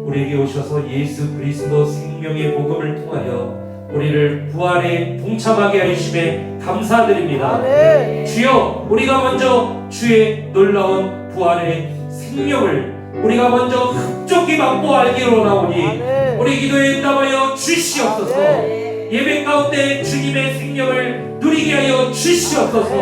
우리에게 오셔서 예수 그리스도 생명의 복음을 통하여 우리를 부활에 동참하게 하심에 감사드립니다. 주여, 우리가 먼저 주의 놀라운 부활의 생명을 우리가 먼저 흡족히 맛보 알기로 나오니 우리 기도에 응답하여 주시옵소서. 예배 가운데 주님의 생명을 누리게 하여 주시옵소서.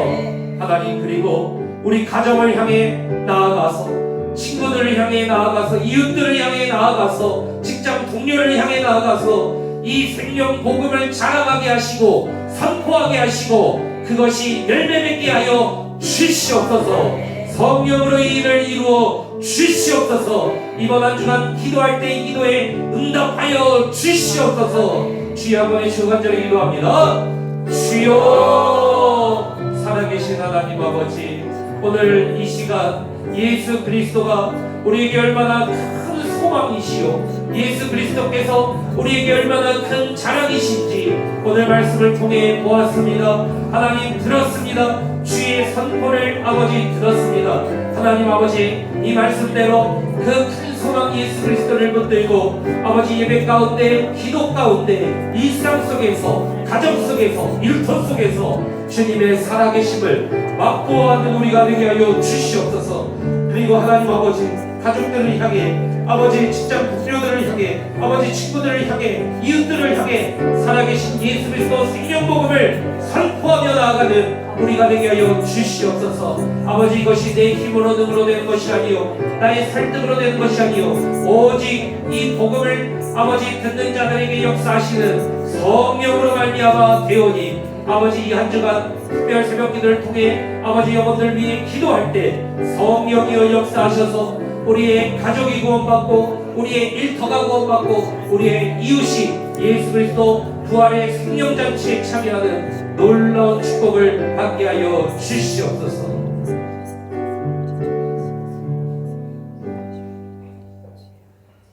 하나님, 그리고 우리 가정을 향해 나아가서, 친구들을 향해 나아가서, 이웃들을 향해 나아가서, 직장 동료를 향해 나아가서 이 생명 복음을 자랑하게 하시고 선포하게 하시고 그것이 열매 맺게 하여 주시옵소서. 성령으로 이 일을 이루어 주시옵소서. 이번 한 주간 기도할 때 기도에 응답하여 주시옵소서. 주여, 한번에 주여 간절히 기도합니다. 주여, 살아계신 하나님 아버지, 오늘 이 시간 예수 그리스도가 우리에게 얼마나 큰 소망이시오, 예수 그리스도께서 우리에게 얼마나 큰 자랑이신지 오늘 말씀을 통해 보았습니다. 하나님, 들었습니다. 주의 선포를 아버지 들었습니다. 하나님 아버지, 이 말씀대로 그 큰 소망 예수 그리스도를 붙들고 아버지 예배 가운데, 기도 가운데, 일상 속에서, 가정 속에서, 일터 속에서 주님의 살아계심을 맛보아하는 우리가 되게 하여 주시옵소서. 그리고 하나님 아버지, 가족들을 향해, 아버지 직장 동료들을 향해, 아버지 친구들을 향해, 이웃들을 향해 살아계신 예수 그리스도 생명복음을 선포하며 나아가는 우리가 되게 하여 주시옵소서. 아버지, 이것이 내 힘으로 능으로 되는 것이 아니요 나의 설득으로 되는 것이 아니요 오직 이 복음을 아버지 듣는 자들에게 역사하시는 성령으로 말미암아 되오니 아버지, 이 한 주간 특별 새벽 기도를 통해 아버지 영혼들 위해 기도할 때 성령이여 역사하셔서 우리의 가족이 구원받고 우리의 일터가 구원받고 우리의 이웃이 예수 그리스도 부활의 생명잔치에 참여하는 놀라운 축복을 받게 하여 주시옵소서.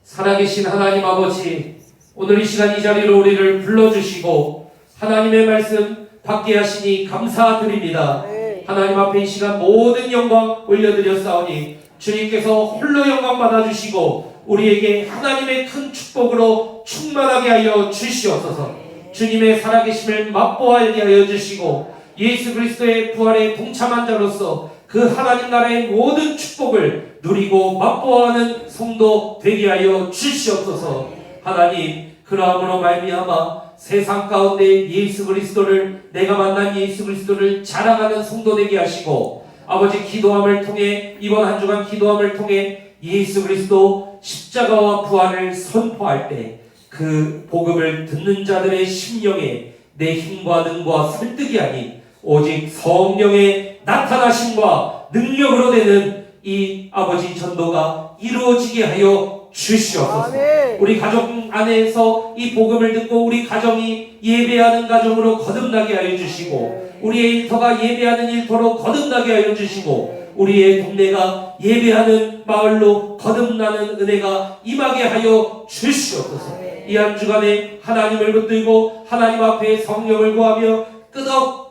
살아계신 하나님 아버지, 오늘 이 시간 이 자리로 우리를 불러주시고 하나님의 말씀 받게 하시니 감사드립니다. 하나님 앞에 이 시간 모든 영광 올려드렸사오니 주님께서 홀로 영광 받아주시고 우리에게 하나님의 큰 축복으로 충만하게 하여 주시옵소서. 주님의 살아계심을 맛보아하게 하여 주시고 예수 그리스도의 부활에 동참한 자로서 그 하나님 나라의 모든 축복을 누리고 맛보아하는 성도 되게 하여 주시옵소서. 하나님, 그러함으로 말미암아 세상 가운데 예수 그리스도를, 내가 만난 예수 그리스도를 자랑하는 성도 되게 하시고 아버지, 기도함을 통해, 이번 한 주간 기도함을 통해 예수 그리스도 십자가와 부활을 선포할 때 그 복음을 듣는 자들의 심령에 내 힘과 능과 설득이 아닌 오직 성령의 나타나심과 능력으로 되는 이 아버지 전도가 이루어지게 하여 주시옵소서. 우리 가족 안에서 이 복음을 듣고 우리 가정이 예배하는 가정으로 거듭나게 하여 주시고 우리의 일터가 예배하는 일터로 거듭나게 하여 주시고 우리의 동네가 예배하는 마을로 거듭나는 은혜가 임하게 하여 주시옵소서. 이 한 주간에 하나님을 붙들고 하나님 앞에 성령을 구하며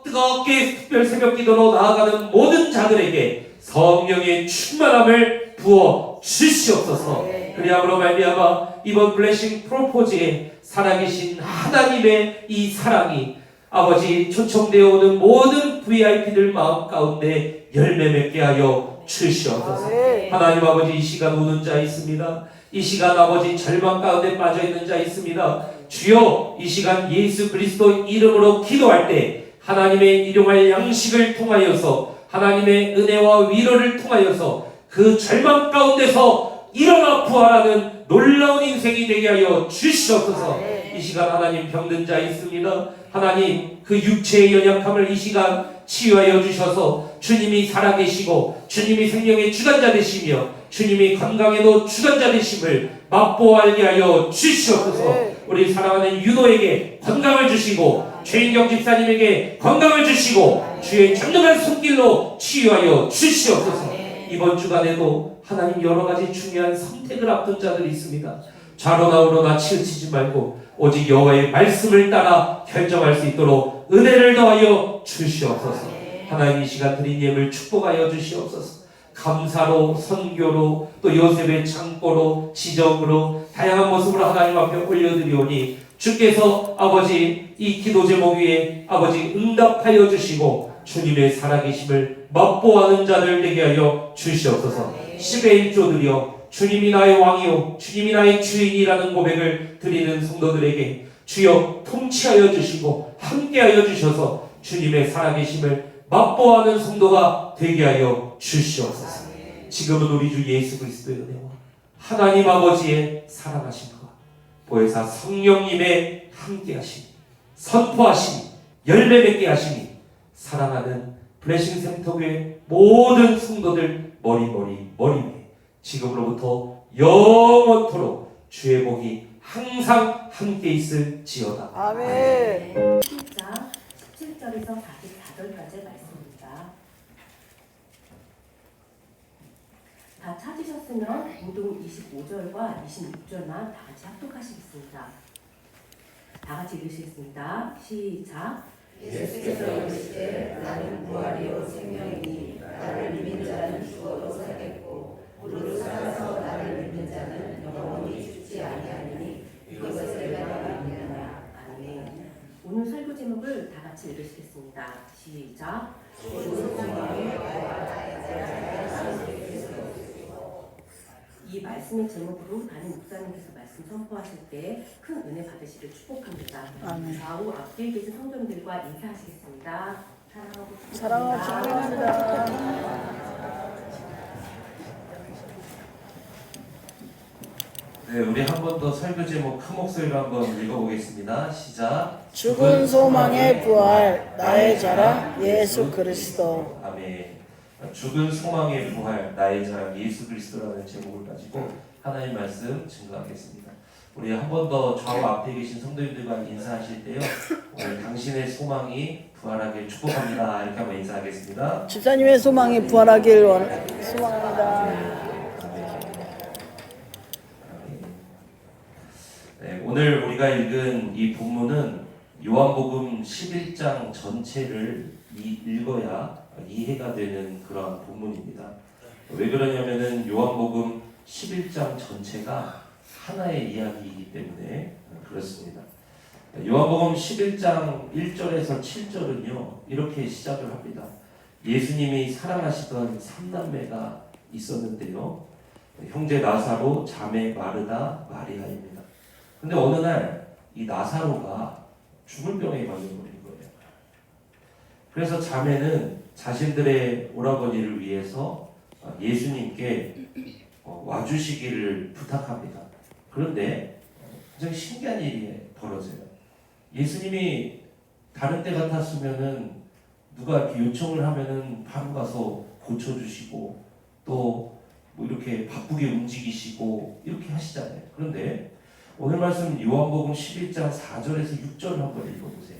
뜨겁게 특별 새벽 기도로 나아가는 모든 자들에게 성령의 충만함을 부어 주시옵소서. 그리함으로 말미암아 이번 블레싱 프로포즈에 살아계신 하나님의 이 사랑이 아버지 초청되어 오는 모든 VIP들 마음 가운데 열매 맺게 하여 주시옵소서. 하나님 아버지, 이 시간 우는 자 있습니다. 이 시간 아버지 절망 가운데 빠져있는 자 있습니다. 주여, 이 시간 예수 그리스도 이름으로 기도할 때 하나님의 일용할 양식을 통하여서 하나님의 은혜와 위로를 통하여서 그 절망 가운데서 일어나 부활하는 놀라운 인생이 되게 하여 주시옵소서. 이 시간 하나님, 병든 자 있습니다. 하나님, 그 육체의 연약함을 이 시간 치유하여 주셔서 주님이 살아계시고 주님이 생명의 주관자 되시며 주님이 건강에도 주관자 되심을 맛보아 알게 하여 주시옵소서. 우리 사랑하는 윤호에게 건강을 주시고 최인경 집사님에게 건강을 주시고 주의 전능한 손길로 치유하여 주시옵소서. 이번 주간에도 하나님 여러 가지 중요한 선택을 앞둔 자들이 있습니다. 좌로나 우로나 치우치지 말고 오직 여호와의 말씀을 따라 결정할 수 있도록 은혜를 더하여 주시옵소서. 하나님, 이 시간 드린 예물 축복하여 주시옵소서. 감사로, 선교로, 또 요셉의 창고로, 지정으로 다양한 모습으로 하나님 앞에 올려드리오니 주께서 아버지 이 기도 제목 위에 아버지 응답하여 주시고 주님의 살아계심을 맛보아하는 자들 되게 하여 주시옵소서. 10의 1조 드려 주님이 나의 왕이요 주님이 나의 주인이라는 고백을 드리는 성도들에게 주여 통치하여 주시고 함께하여 주셔서 주님의 살아계심을 맛보아하는 성도가 되게 하여 주시옵소서. 지금은 우리 주 예수 그리스도의 은혜와 하나님 아버지의 사랑하심과 보혜사 성령님의 함께하심, 선포하심, 열매 맺게 하심이 사랑하는 블레싱 센터교회 모든 성도들 머리에 지금으로부터 영원토록 주의 복이 항상 함께 있을지어다. 아멘. 1장 17절에서 44절까지의 말씀입니다. 다 찾으셨으면 공동 25절과 26절만 다 같이 합독하시겠습니다. 다 같이 읽으시겠습니다. 시작. 예수께서 이르시되 나는 부활이요 생명이니 나를 믿는 자는 죽어도 살겠고 무릇 살아서 나를 믿는 자는 영원히 죽지 아니하리니 이것을 내가 믿느냐. 아멘. 오늘 설교 제목을 다 같이 읽으시겠습니다. 시작. 이 말씀의 제목으로 담임 목사님께서 말씀 선포하실 때 큰 은혜 받으시길 축복합니다. 아멘. 좌우 앞뒤에 계신 성도님들과 인사하시겠습니다. 사랑하고 사랑하고 축복합니다. 네, 우리 한 번 더 설교 제목 큰 목소리로 한번 읽어보겠습니다. 시작. 죽은 소망의 부활 나의 자랑 예수 그리스도. 아멘. 죽은 소망의 부활 나의 자랑 예수 그리스도라는 제목을 가지고 하나님 말씀 증거하겠습니다. 우리 한 번 더 좌우 앞에 계신 성도님들과 인사하실 때요, 오늘 당신의 소망이 부활하길 축복합니다. 이렇게 한번 인사하겠습니다. 집사님의 소망이 부활하길 소망합니다. 네, 오늘 우리가 읽은 이 본문은 요한복음 11장 전체를 읽어야 이해가 되는 그런 본문입니다. 왜 그러냐면은 요한복음 11장 전체가 하나의 이야기이기 때문에 그렇습니다. 요한복음 11장 1절에서 7절은요 이렇게 시작을 합니다. 예수님이 사랑하시던 삼남매가 있었는데요, 형제 나사로, 자매 마르다, 마리아입니다. 근데 어느 날 이 나사로가 죽을 병에 걸려버린 거예요. 그래서 자매는 자신들의 오라버니를 위해서 예수님께 와주시기를 부탁합니다. 그런데 굉장히 신기한 일이 벌어져요. 예수님이 다른 때 같았으면은 누가 이렇게 요청을 하면은 바로 가서 고쳐주시고 또 뭐 이렇게 바쁘게 움직이시고 이렇게 하시잖아요. 그런데 오늘 말씀 요한복음 11장 4절에서 6절을 한번 읽어보세요.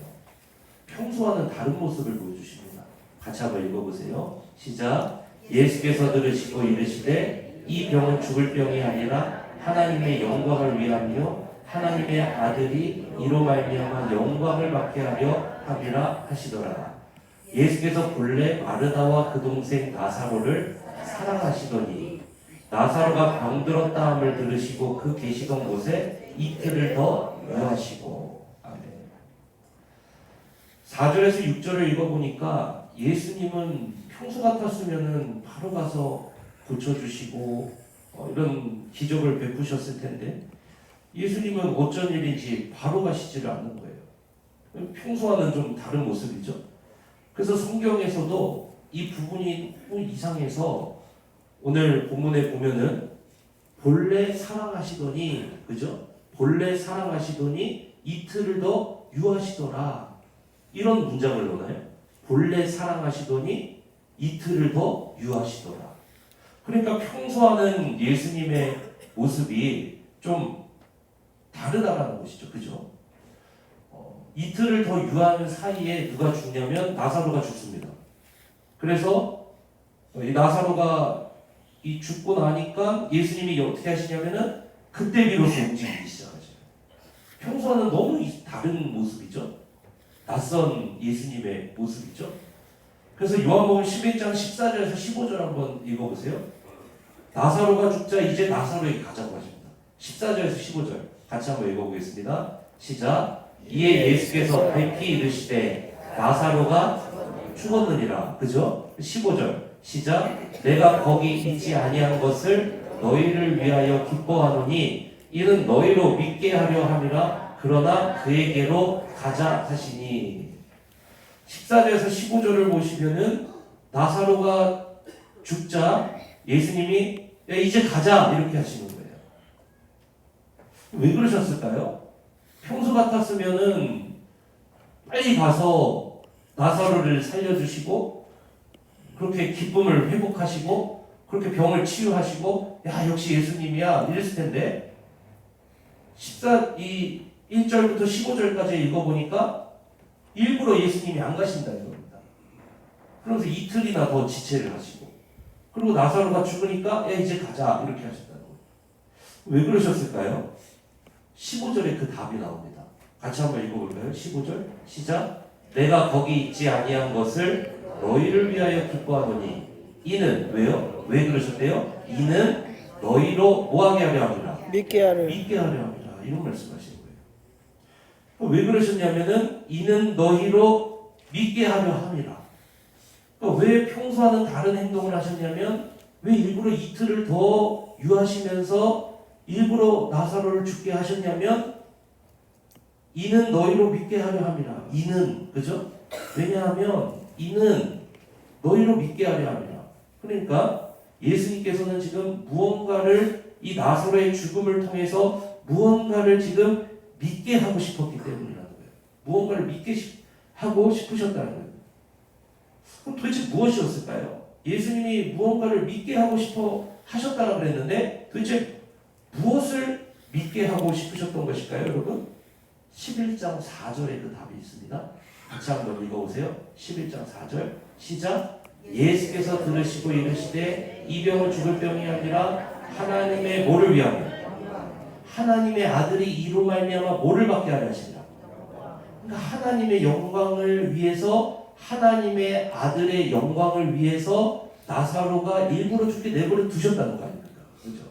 평소와는 다른 모습을 보여주십니다. 같이 한번 읽어보세요. 시작. 예수께서 들으시고 이르시되 이 병은 죽을 병이 아니라 하나님의 영광을 위하며 하나님의 아들이 이로 말미암아 영광을 받게 하려 함이라 하시더라. 예수께서 본래 마르다와 그 동생 나사로를 사랑하시더니 나사로가 병들었다 함을 들으시고 그 계시던 곳에 이틀을 더 유하시고. 아멘. 4절에서 6절을 읽어보니까 예수님은 평소 같았으면은 바로 가서 고쳐주시고 이런 기적을 베푸셨을 텐데 예수님은 어쩐 일인지 바로 가시지를 않는 거예요. 평소와는 좀 다른 모습이죠. 그래서 성경에서도 이 부분이 또 이상해서 오늘 본문에 보면은 본래 사랑하시더니, 그죠? 본래 사랑하시더니 이틀을 더 유하시더라. 이런 문장을 넣나요? 본래 사랑하시더니 이틀을 더 유하시더라. 그러니까 평소와는 예수님의 모습이 좀 다르다라는 것이죠. 그죠? 이틀을 더 유하는 사이에 누가 죽냐면 나사로가 죽습니다. 그래서 이 나사로가 이 죽고 나니까 예수님이 어떻게 하시냐면은 그때 비로소 움직이기 시작하죠. 평소와는 너무 다른 모습이죠. 낯선 예수님의 모습이죠. 그래서 요한복음 11장 14절에서 15절 한번 읽어보세요. 나사로가 죽자 이제 나사로에게 가자고 하십니다. 14절에서 15절 같이 한번 읽어보겠습니다. 시작. 이에 예수께서 밝히 이르시되 나사로가 죽었느니라. 그죠? 15절 시작. 내가 거기 있지 아니한 것을 너희를 위하여 기뻐하노니 이는 너희로 믿게 하려 함이라. 그러나 그에게로 가자 하시니. 14절에서 15절을 보시면은 나사로가 죽자 예수님이 야, 이제 가자 이렇게 하시는 거예요. 왜 그러셨을까요? 평소 같았으면은 빨리 가서 나사로를 살려주시고 그렇게 기쁨을 회복하시고 그렇게 병을 치유하시고 야 역시 예수님이야 이랬을 텐데 1절부터 15절까지 읽어보니까 일부러 예수님이 안 가신다는 겁니다. 그러면서 이틀이나 더 지체를 하시고 그리고 나사로가 죽으니까 야 이제 가자 이렇게 하셨다는 거예요. 왜 그러셨을까요? 15절에 그 답이 나옵니다. 같이 한번 읽어볼까요? 15절 시작. 내가 거기 있지 아니한 것을 너희를 위하여 기뻐하노니 이는 왜요? 왜 그러셨대요? 이는 너희로 뭐하게 하려 함이라. 믿게 하려 함이라. 이런 말씀하시는 거예요. 왜 그러셨냐면은 이는 너희로 믿게 하려 함이라. 왜 평소와는 다른 행동을 하셨냐면 왜 일부러 이틀을 더 유하시면서 일부러 나사로를 죽게 하셨냐면 이는 너희로 믿게 하려 함이라. 이는 그죠? 왜냐하면 이는 너희로 믿게 하려 함이라. 그러니까 예수님께서는 지금 무언가를 이 나사로의 죽음을 통해서 무언가를 지금 믿게 하고 싶었기 때문이라는 거예요. 무언가를 믿게 하고 싶으셨다는 거예요. 그럼 도대체 무엇이었을까요? 예수님이 무언가를 믿게 하고 싶어 하셨다고 그랬는데 도대체 무엇을 믿게 하고 싶으셨던 것일까요, 여러분? 11장 4절에 그 답이 있습니다. 같이 한번 읽어보세요. 11장 4절 시작. 예수께서 들으시고 이르시되 이 병은 죽을 병이 아니라 하나님의 뭐를 위하여 하나님의 아들이 이로 말미암아 뭐를 받게 하려 하시니라. 그러니까 하나님의 영광을 위해서 하나님의 아들의 영광을 위해서 나사로가 일부러 죽게 내버려 두셨다는 거 아닙니까? 그렇죠?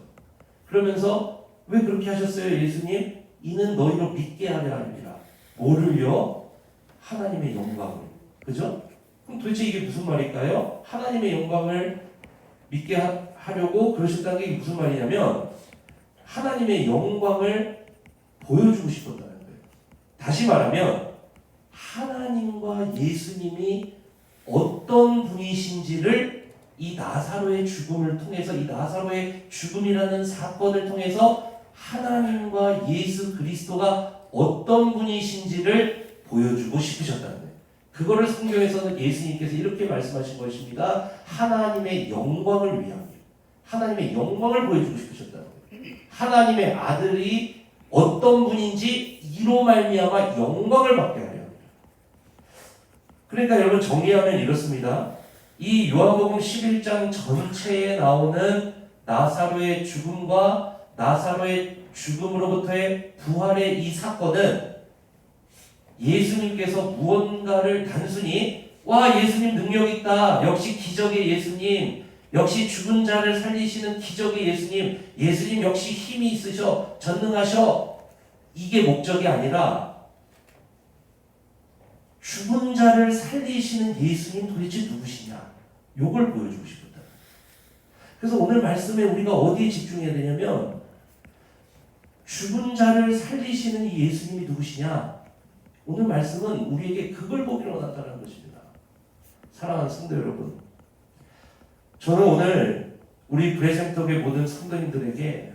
그러면서 왜 그렇게 하셨어요, 예수님? 이는 너희로 믿게 하려 함이라. 뭐를요? 하나님의 영광을. 그죠? 그럼 도대체 이게 무슨 말일까요? 하나님의 영광을 믿게 하려고 그러셨다는 게 무슨 말이냐면 하나님의 영광을 보여주고 싶었다는 거예요. 다시 말하면 하나님과 예수님이 어떤 분이신지를 이 나사로의 죽음을 통해서 이 나사로의 죽음이라는 사건을 통해서 하나님과 예수 그리스도가 어떤 분이신지를 보여주고 싶으셨다는 거예요. 그거를 성경에서는 예수님께서 이렇게 말씀하신 것입니다. 하나님의 영광을 위하여 하나님의 영광을 보여주고 싶으셨다는 거예요. 하나님의 아들이 어떤 분인지 이로 말미암아 영광을 받게 하려 합니다. 그러니까 여러분 정리하면 이렇습니다. 이 요한복음 11장 전체에 나오는 나사로의 죽음과 나사로의 죽음으로부터의 부활의 이 사건은 예수님께서 무언가를 단순히 와 예수님 능력 있다 역시 기적의 예수님 역시 죽은 자를 살리시는 기적의 예수님 예수님 역시 힘이 있으셔 전능하셔 이게 목적이 아니라 죽은 자를 살리시는 예수님 도대체 누구시냐 요걸 보여주고 싶었다. 그래서 오늘 말씀에 우리가 어디에 집중해야 되냐면 죽은 자를 살리시는 이 예수님이 누구시냐 오늘 말씀은 우리에게 그걸 보기로 나타나는 것입니다. 사랑하는 성도 여러분, 저는 오늘 우리 브레센터의 모든 성도님들에게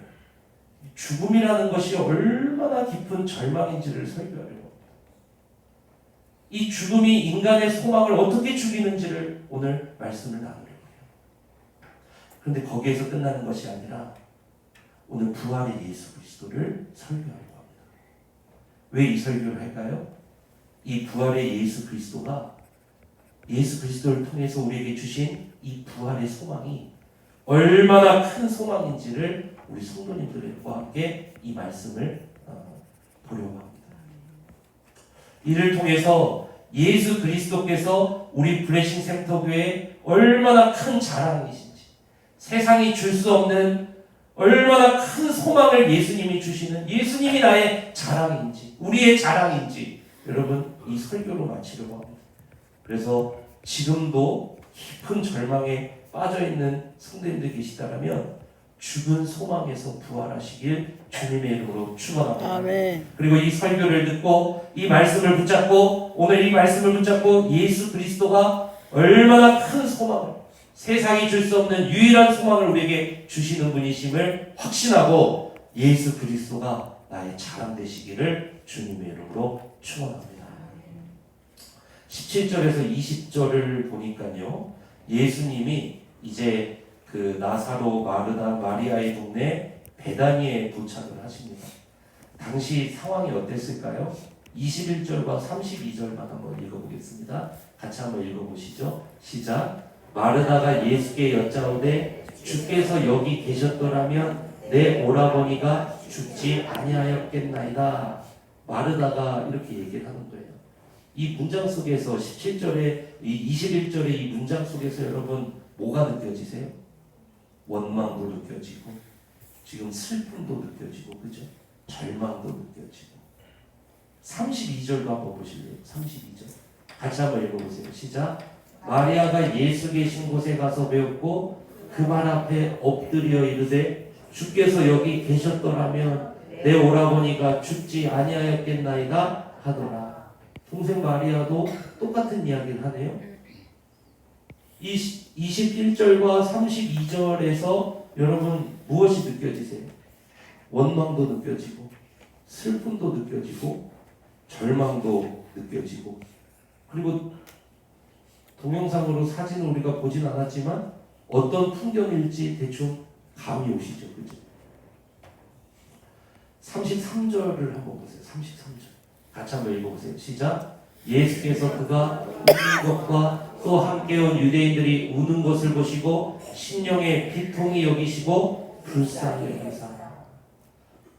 죽음이라는 것이 얼마나 깊은 절망인지를 설교하려고 합니다. 이 죽음이 인간의 소망을 어떻게 죽이는지를 오늘 말씀을 나누려고 해요. 그런데 거기에서 끝나는 것이 아니라 오늘 부활의 예수 그리스도를 설교하려고 합니다. 왜 이 설교를 할까요? 이 부활의 예수 그리스도가 예수 그리스도를 통해서 우리에게 주신 이 부활의 소망이 얼마나 큰 소망인지를 우리 성도님들과 함께 이 말씀을 보려고 합니다. 이를 통해서 예수 그리스도께서 우리 블레싱 센터교회에 얼마나 큰 자랑이신지, 세상이 줄 수 없는 얼마나 큰 소망을 예수님이 주시는, 예수님이 나의 자랑인지, 우리의 자랑인지, 여러분 이 설교로 마치려고 합니다. 그래서 지금도 깊은 절망에 빠져있는 성도님들 계시다면 죽은 소망에서 부활하시길 주님의 이름으로 축원합니다. 아멘. 그리고 이 설교를 듣고 이 말씀을 붙잡고, 오늘 이 말씀을 붙잡고 예수 그리스도가 얼마나 큰 소망을, 세상이 줄 수 없는 유일한 소망을 우리에게 주시는 분이심을 확신하고 예수 그리스도가 나의 자랑 되시기를 주님의 이름으로 축원합니다. 17절에서 20절을 보니까요, 예수님이 이제 그 나사로, 마르다, 마리아의 동네 베다니에 도착을 하십니다. 당시 상황이 어땠을까요? 21절과 32절만 한번 읽어보겠습니다. 같이 한번 읽어보시죠. 시작. 마르다가 예수께 여짜오되 주께서 여기 계셨더라면 내 오라버니가 죽지 아니하였겠나이다. 마르다가 이렇게 얘기를 하는 거예요. 이 문장 속에서 17절에, 21절의 이 문장 속에서 여러분 뭐가 느껴지세요? 원망도 느껴지고, 지금 슬픔도 느껴지고, 그죠? 절망도 느껴지고. 32절도 한번 보실래요? 32절 같이 한번 읽어보세요. 시작. 마리아가 예수 계신 곳에 가서 배웠고 그 발 앞에 엎드려 이르되 주께서 여기 계셨더라면 내 오라버니가 죽지 아니하였겠나이다 하더라. 동생 마리아도 똑같은 이야기를 하네요. 21절과 32절에서 여러분 무엇이 느껴지세요? 원망도 느껴지고, 슬픔도 느껴지고, 절망도 느껴지고, 그리고 동영상으로 사진을 우리가 보진 않았지만 어떤 풍경일지 대충 감이 오시죠, 그죠? 33절을 한번 보세요. 33절 같이 한번 읽어보세요. 시작. 예수께서 그가 우는 것과 또 함께 온 유대인들이 우는 것을 보시고 심령의 비통이 여기시고 불쌍히 여기사.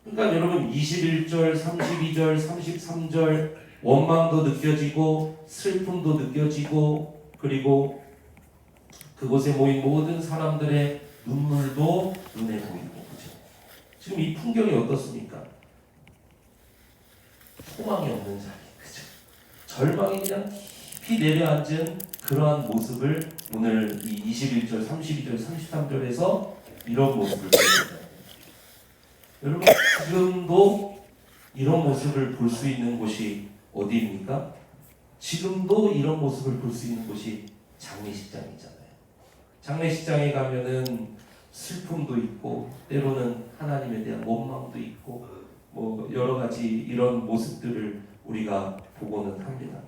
그러니까 여러분 21절, 32절, 33절 원망도 느껴지고 슬픔도 느껴지고, 그리고 그곳에 모인 모든 사람들의 눈물도 눈에 보이고, 그죠? 지금 이 풍경이 어떻습니까? 소망이 없는 자리, 그죠? 절망이 그냥 깊이 내려앉은 그러한 모습을 오늘 이 21절, 32절, 33절에서 이런 모습을 보입니다. 여러분 지금도 이런 모습을 볼 수 있는 곳이 어디입니까? 지금도 이런 모습을 볼 수 있는 곳이 장례식장이잖아요. 장례식장에 가면은 슬픔도 있고, 때로는 하나님에 대한 원망도 있고, 뭐 여러 가지 이런 모습들을 우리가 보고는 합니다.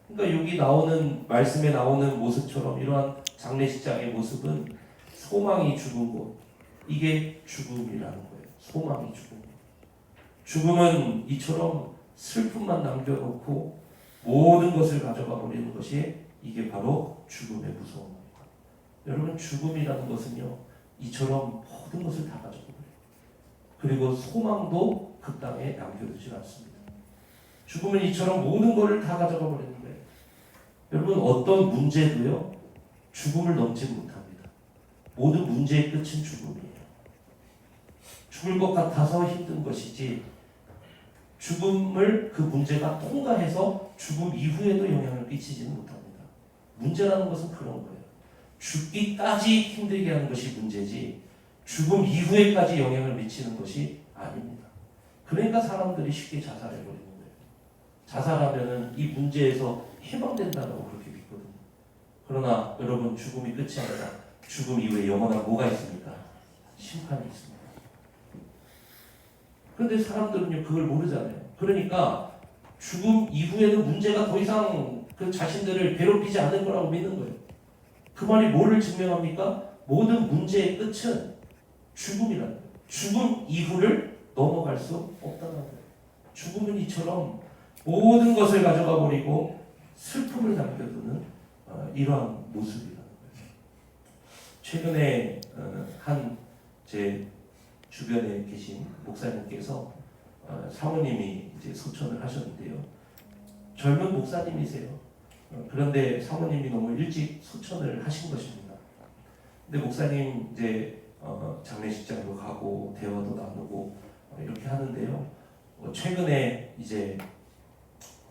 그러니까 여기 나오는 말씀에 나오는 모습처럼 이러한 장례식장의 모습은 소망이 죽은 곳, 이게 죽음이라는 거예요. 소망이 죽은 곳. 죽음은 이처럼 슬픔만 남겨놓고 모든 것을 가져가 버리는 것이, 이게 바로 죽음의 무서움입니다. 여러분 죽음이라는 것은요, 이처럼 모든 것을 다 가져가 버려요. 그리고 소망도 그 땅에 남겨두지 않습니다. 죽음은 이처럼 모든 것을 다 가져가 버리는 거예요. 여러분 어떤 문제도요, 죽음을 넘지 못합니다. 모든 문제의 끝은 죽음이에요. 죽을 것 같아서 힘든 것이지, 죽음을 그 문제가 통과해서 죽음 이후에도 영향을 끼치지는 못합니다. 문제라는 것은 그런 거예요. 죽기까지 힘들게 하는 것이 문제지, 죽음 이후에까지 영향을 미치는 것이 아닙니다. 그러니까 사람들이 쉽게 자살해버리는 거예요. 자살하면은 이 문제에서 해방된다고 그렇게 믿거든요. 그러나 여러분 죽음이 끝이 아니라 죽음 이후에 영원한 뭐가 있습니까? 심판이 있습니다. 그런데 사람들은요 그걸 모르잖아요. 그러니까 죽음 이후에는 문제가 더 이상 그 자신들을 괴롭히지 않을 거라고 믿는 거예요. 그 말이 뭐를 증명합니까? 모든 문제의 끝은 죽음이라는 거예요. 죽음 이후를 넘어갈 수 없다는 거예요. 죽음은 이처럼 모든 것을 가져가 버리고 슬픔을 남겨두는 이러한 모습이라는 거예요. 최근에 한 제 주변에 계신 목사님께서 사모님이 이제 소천을 하셨는데요. 젊은 목사님이세요. 그런데 사모님이 너무 일찍 소천을 하신 것입니다. 근데 목사님 이제 장례식장도 가고 대화도 나누고 이렇게 하는데요. 최근에 이제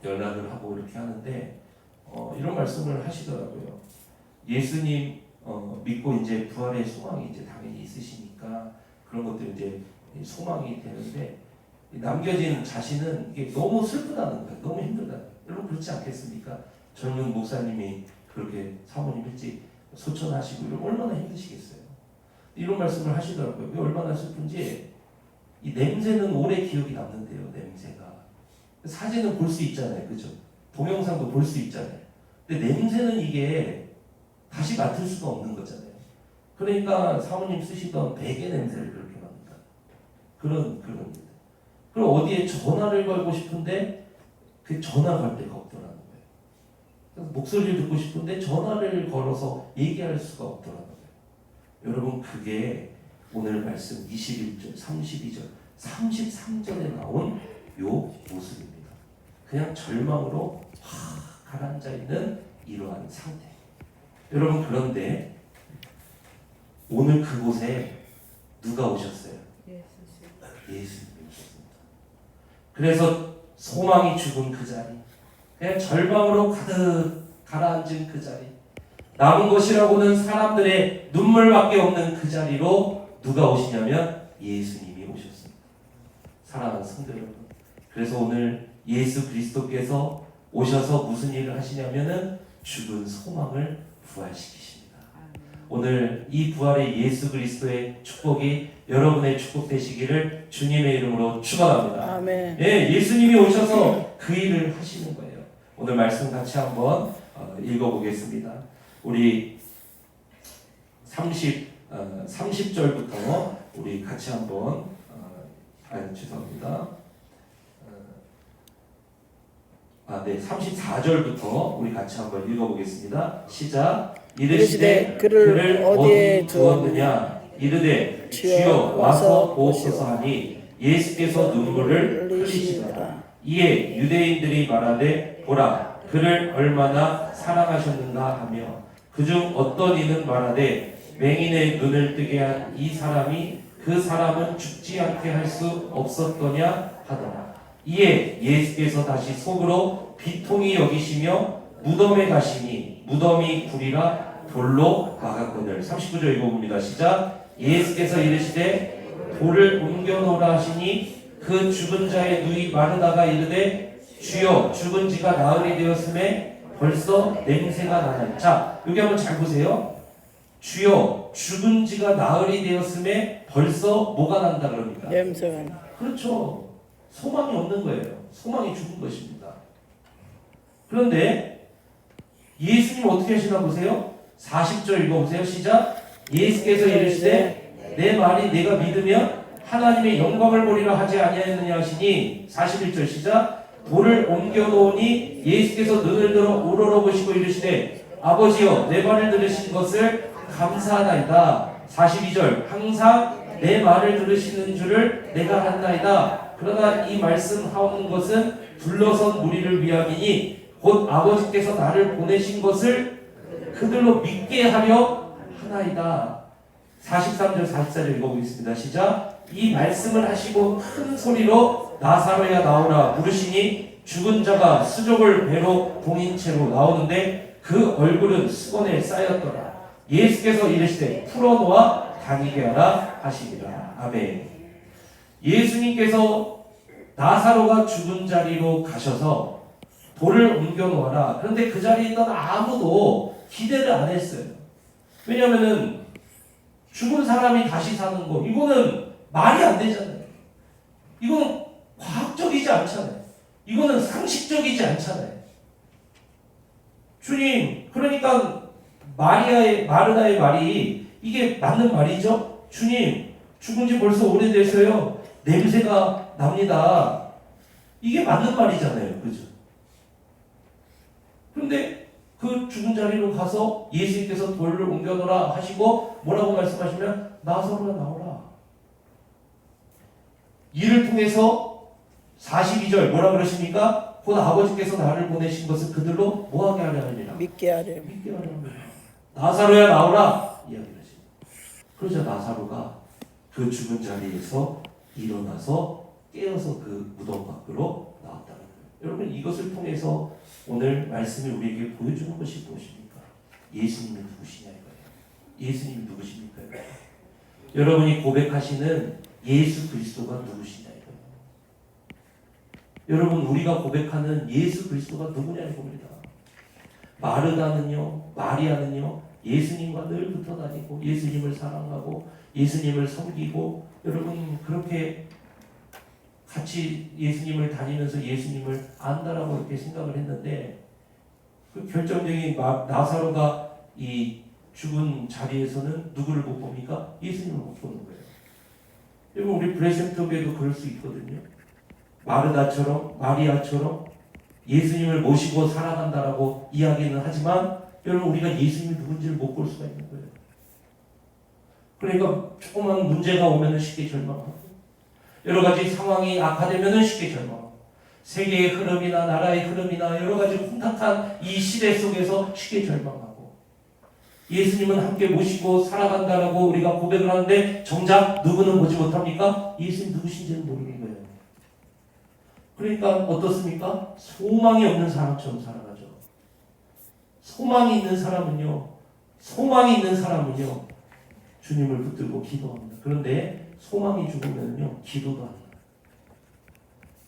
연락을 하고 이렇게 하는데 이런 말씀을 하시더라고요. 예수님 믿고 이제 부활의 소망이 이제 당연히 있으시니까 그런 것들이 이제 소망이 되는데 남겨진 자신은 이게 너무 슬프다는 거예요. 너무 힘들다. 여러분 그렇지 않겠습니까? 젊은 목사님이 그렇게 사모님 일찍 소천하시고 이러면 얼마나 힘드시겠어요. 이런 말씀을 하시더라고요. 이게 얼마나 슬픈지 이 냄새는 오래 기억이 남는데요. 냄새가 사진은 볼 수 있잖아요. 그죠? 동영상도 볼 수 있잖아요. 근데 냄새는 이게 다시 맡을 수가 없는 거잖아요. 그러니까 사모님 쓰시던 베개 냄새를 그렇게 맡는다. 그런 그럼 어디에 전화를 걸고 싶은데 그 전화 걸 데가 없더라는 거예요. 그래서 목소리를 듣고 싶은데 전화를 걸어서 얘기할 수가 없더라는 거예요. 여러분 그게 오늘 말씀 21절, 32절, 33절에 나온 요 모습입니다. 그냥 절망으로 가라앉아 있는 이러한 상태. 여러분 그런데 오늘 그곳에 누가 오셨어요? 예수님이 오셨습니다. 그래서 소망이 죽은 그 자리, 그냥 절망으로 가득 가라앉은 그 자리, 남은 것이라고는 사람들의 눈물밖에 없는 그 자리로 누가 오시냐면 예수님이 오셨습니다. 사랑하는 성도 여러분, 그래서 오늘 예수 그리스도께서 오셔서 무슨 일을 하시냐면은 죽은 소망을 부활시키십니다. 오늘 이 부활의 예수 그리스도의 축복이 여러분의 축복 되시기를 주님의 이름으로 축원합니다. 아멘. 예, 예수님이 오셔서 그 일을 하시는 거예요. 오늘 말씀 같이 한번 읽어보겠습니다. 우리 30절부터 우리 같이 한번 죄송합니다. 34절부터 우리 같이 한번 읽어보겠습니다. 시작. 이르시되 그를 어디에 두었느냐 이르되 주여 와서 보옵소서 하니 예수께서 눈물을 흘리시더라. 이에 유대인들이 말하되 보라 그를 얼마나 사랑하셨는가 하며 그중 어떤 이는 말하되 맹인의 눈을 뜨게 한 이 사람이 그 사람은 죽지 않게 할 수 없었더냐 하더라. 이에 예수께서 다시 속으로 비통히 여기시며 무덤에 가시니 무덤이 굴이라 돌로 막았거늘. 39절 읽어봅니다. 시작. 예수께서 이르시되 돌을 옮겨놓으라 하시니 그 죽은 자의 누이 마르다가 이르되 주여 죽은 지가 나흘이 되었음에 벌써 냄새가 나나니. 자 여기 한번 잘 보세요. 주여 죽은 지가 나흘이 되었음에 벌써 뭐가 난다 그럽니까? 냄새가. 그렇죠. 소망이 없는 거예요. 소망이 죽은 것입니다. 그런데 예수님 어떻게 하시나 보세요. 40절 읽어보세요. 시작. 예수께서 이르시되 내 말이 내가 믿으면 하나님의 영광을 보리라 하지 아니하였느냐 하시니. 41절 시작. 돌을 옮겨 놓으니 예수께서 눈을 들어 우러러보시고 이르시되 아버지여 내 말을 들으신 것을 감사하나이다. 42절 항상 내 말을 들으시는 줄을 내가 안나이다. 그러나 이 말씀하는 것은 둘러선 무리를 위함이니 곧 아버지께서 나를 보내신 것을 그들로 믿게 하려 하나이다. 43절 44절 읽어보겠습니다. 시작. 이 말씀을 하시고 큰 소리로 나사로야 나오라 부르시니 죽은 자가 수족을 배로 동인 채로 나오는데 그 얼굴은 수건에 쌓였더라. 예수께서 이르시되 풀어놓아 다니게 하라 하시니라. 아멘. 예수님께서 나사로가 죽은 자리로 가셔서 돌을 옮겨 놓아라. 그런데 그 자리에 있던 아무도 기대를 안 했어요. 왜냐면은 죽은 사람이 다시 사는 거 이거는 말이 안 되잖아요. 이거는 과학적이지 않잖아요. 이거는 상식적이지 않잖아요. 주님, 그러니까 마르다의 말이 이게 맞는 말이죠? 주님, 죽은 지 벌써 오래돼서요. 냄새가 납니다. 이게 맞는 말이잖아요. 그죠? 그런데 그 죽은 자리로 가서 예수님께서 돌을 옮겨놓으라 하시고 뭐라고 말씀하시면 나사로가 나오라. 이를 통해서 42절 뭐라 그러십니까? 곧 아버지께서 나를 보내신 것을 그들로 뭐하게 하려 하느니라. 믿게 하려. 믿게 하려 합니다. 나사로야 나오라 이야기를 하십니다. 그러자 나사로가 그 죽은 자리에서 일어나서 깨어서 그 무덤 밖으로 나왔다는 거예요. 여러분 이것을 통해서 오늘 말씀이 우리에게 보여주는 것이 무엇입니까? 예수님이 누구시냐 이거예요. 예수님이 누구십니까? 이거예요. 여러분이 고백하시는 예수 그리스도가 누구시냐 이거예요. 여러분 우리가 고백하는 예수 그리스도가 누구냐 이겁니다. 마르다는요, 마리아는요, 예수님과 늘 붙어 다니고 예수님을 사랑하고 예수님을 섬기고 여러분 그렇게 같이 예수님을 다니면서 예수님을 안다라고 이렇게 생각을 했는데 그 결정적인 나사로가 이 죽은 자리에서는 누구를 못 봅니까? 예수님을 못 보는 거예요. 여러분 우리 브레센토교회도 그럴 수 있거든요. 마르다처럼 마리아처럼 예수님을 모시고 살아간다라고 이야기는 하지만 여러분 우리가 예수님이 누군지를 못 볼 수가 있는 거예요. 그러니까 조그만 문제가 오면은 쉽게 절망하고 여러 가지 상황이 악화되면은 쉽게 절망하고 세계의 흐름이나 나라의 흐름이나 여러 가지 혼탁한 이 시대 속에서 쉽게 절망하고 예수님은 함께 모시고 살아간다라고 우리가 고백을 하는데 정작 누구는 보지 못합니까? 예수님 누구신지는 모르는 거예요. 그러니까 어떻습니까? 소망이 없는 사람처럼 살아가죠. 소망이 있는 사람은요, 주님을 붙들고 기도합니다. 그런데 소망이 죽으면요, 기도도 안 해요.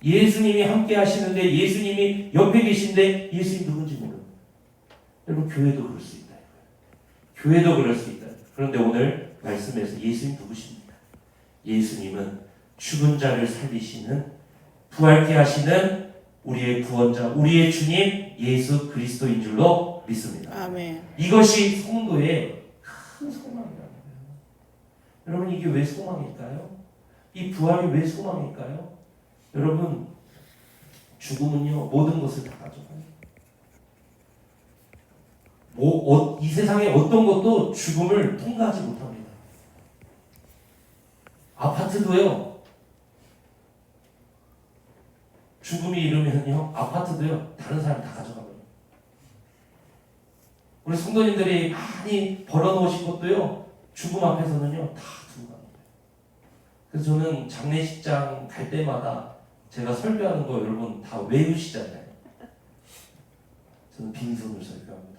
예수님이 함께 하시는데, 예수님이 옆에 계신데, 예수님 누군지 모릅니다. 여러분, 교회도 그럴 수 있다. 교회도 그럴 수 있다. 그런데 오늘 말씀에서 예수님 누구십니까? 예수님은 죽은 자를 살리시는, 부활케 하시는 우리의 구원자, 우리의 주님 예수 그리스도인 줄로 믿습니다. 아멘. 이것이 성도의 큰 소망이라는 거예요. 여러분 이게 왜 소망일까요? 이 부활이 왜 소망일까요? 여러분 죽음은요 모든 것을 다 가져가요. 이 세상에 어떤 것도 죽음을 통과하지 못합니다. 아파트도요. 죽음이 이르면요 아파트도요 다른 사람이 다 가져가버려요. 우리 성도님들이 많이 벌어놓으신 것도요 죽음 앞에서는요 다 두고 가는 거예요. 그래서 저는 장례식장 갈 때마다 제가 설교하는 거 여러분 다 외우시잖아요. 저는 빈손을 설교합니다.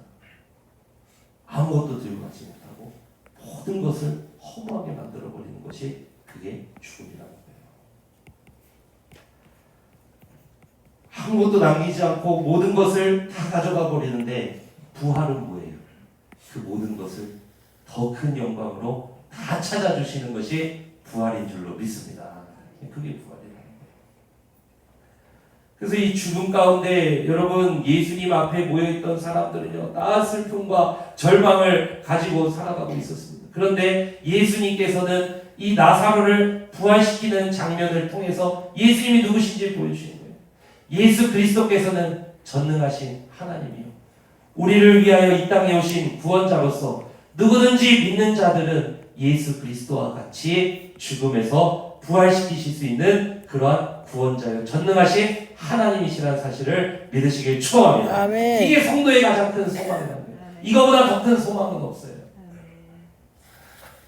아무것도 들고 가지 못하고 모든 것을 허무하게 만들어버리는 것이 그게 죽음이라는 거예요. 아무것도 남기지 않고 모든 것을 다 가져가 버리는데 부활은 뭐예요? 그 모든 것을 더 큰 영광으로 다 찾아주시는 것이 부활인 줄로 믿습니다. 그게 부활이라는 거예요. 그래서 이 죽음 가운데 여러분 예수님 앞에 모여있던 사람들은요 다 슬픔과 절망을 가지고 살아가고 있었습니다. 그런데 예수님께서는 이 나사로를 부활시키는 장면을 통해서 예수님이 누구신지 보여주시는 거예요. 예수 그리스도께서는 전능하신 하나님이요 우리를 위하여 이 땅에 오신 구원자로서 누구든지 믿는 자들은 예수 그리스도와 같이 죽음에서 부활시키실 수 있는 그러한 구원자요 전능하신 하나님이시라는 사실을 믿으시길 축원합니다. 아멘. 이게 성도의 가장 큰 소망이라는 거예요. 이거보다 더 큰 소망은 없어요.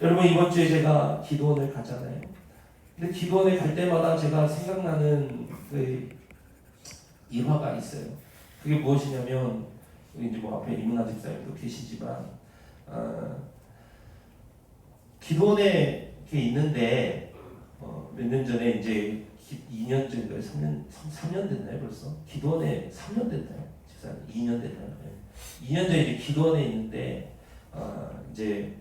여러분 이번 주에 제가 기도원을 가잖아요. 근데 기도원에 갈 때마다 제가 생각나는 그 일화가 있어요. 그게 무엇이냐면 이제 뭐 앞에 이문아 집사님도 계시지만 기도원에 이렇게 있는데 몇 년 전에 이제 2년 전인가요? 3년 됐나요 벌써? 기도원에 3년 됐나요? 집사님 2년 됐나요? 네. 2년 전에 이제 기도원에 있는데 이제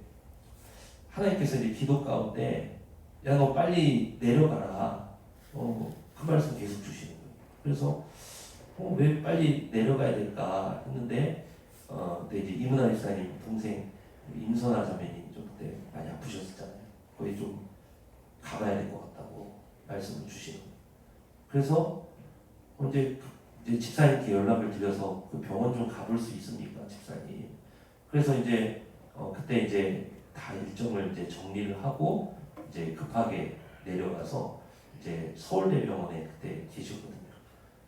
하나님께서 이제 기도 가운데 야 너 빨리 내려가라. 그 말씀 계속 주시는 거예요. 그래서 왜 빨리 내려가야 될까 했는데 근데 이제 이문아 집사님 동생 임선아 자매님 좀 그때 많이 아프셨었잖아요. 거기 좀 가봐야 될 것 같다고 말씀을 주시는 거예요. 그래서 이제 집사님께 연락을 드려서 그 병원 좀 가볼 수 있습니까, 집사님? 그래서 이제 그때 이제 다 일정을 이제 정리를 하고 이제 급하게 내려가서 이제 서울대병원에 그때 계셨거든요.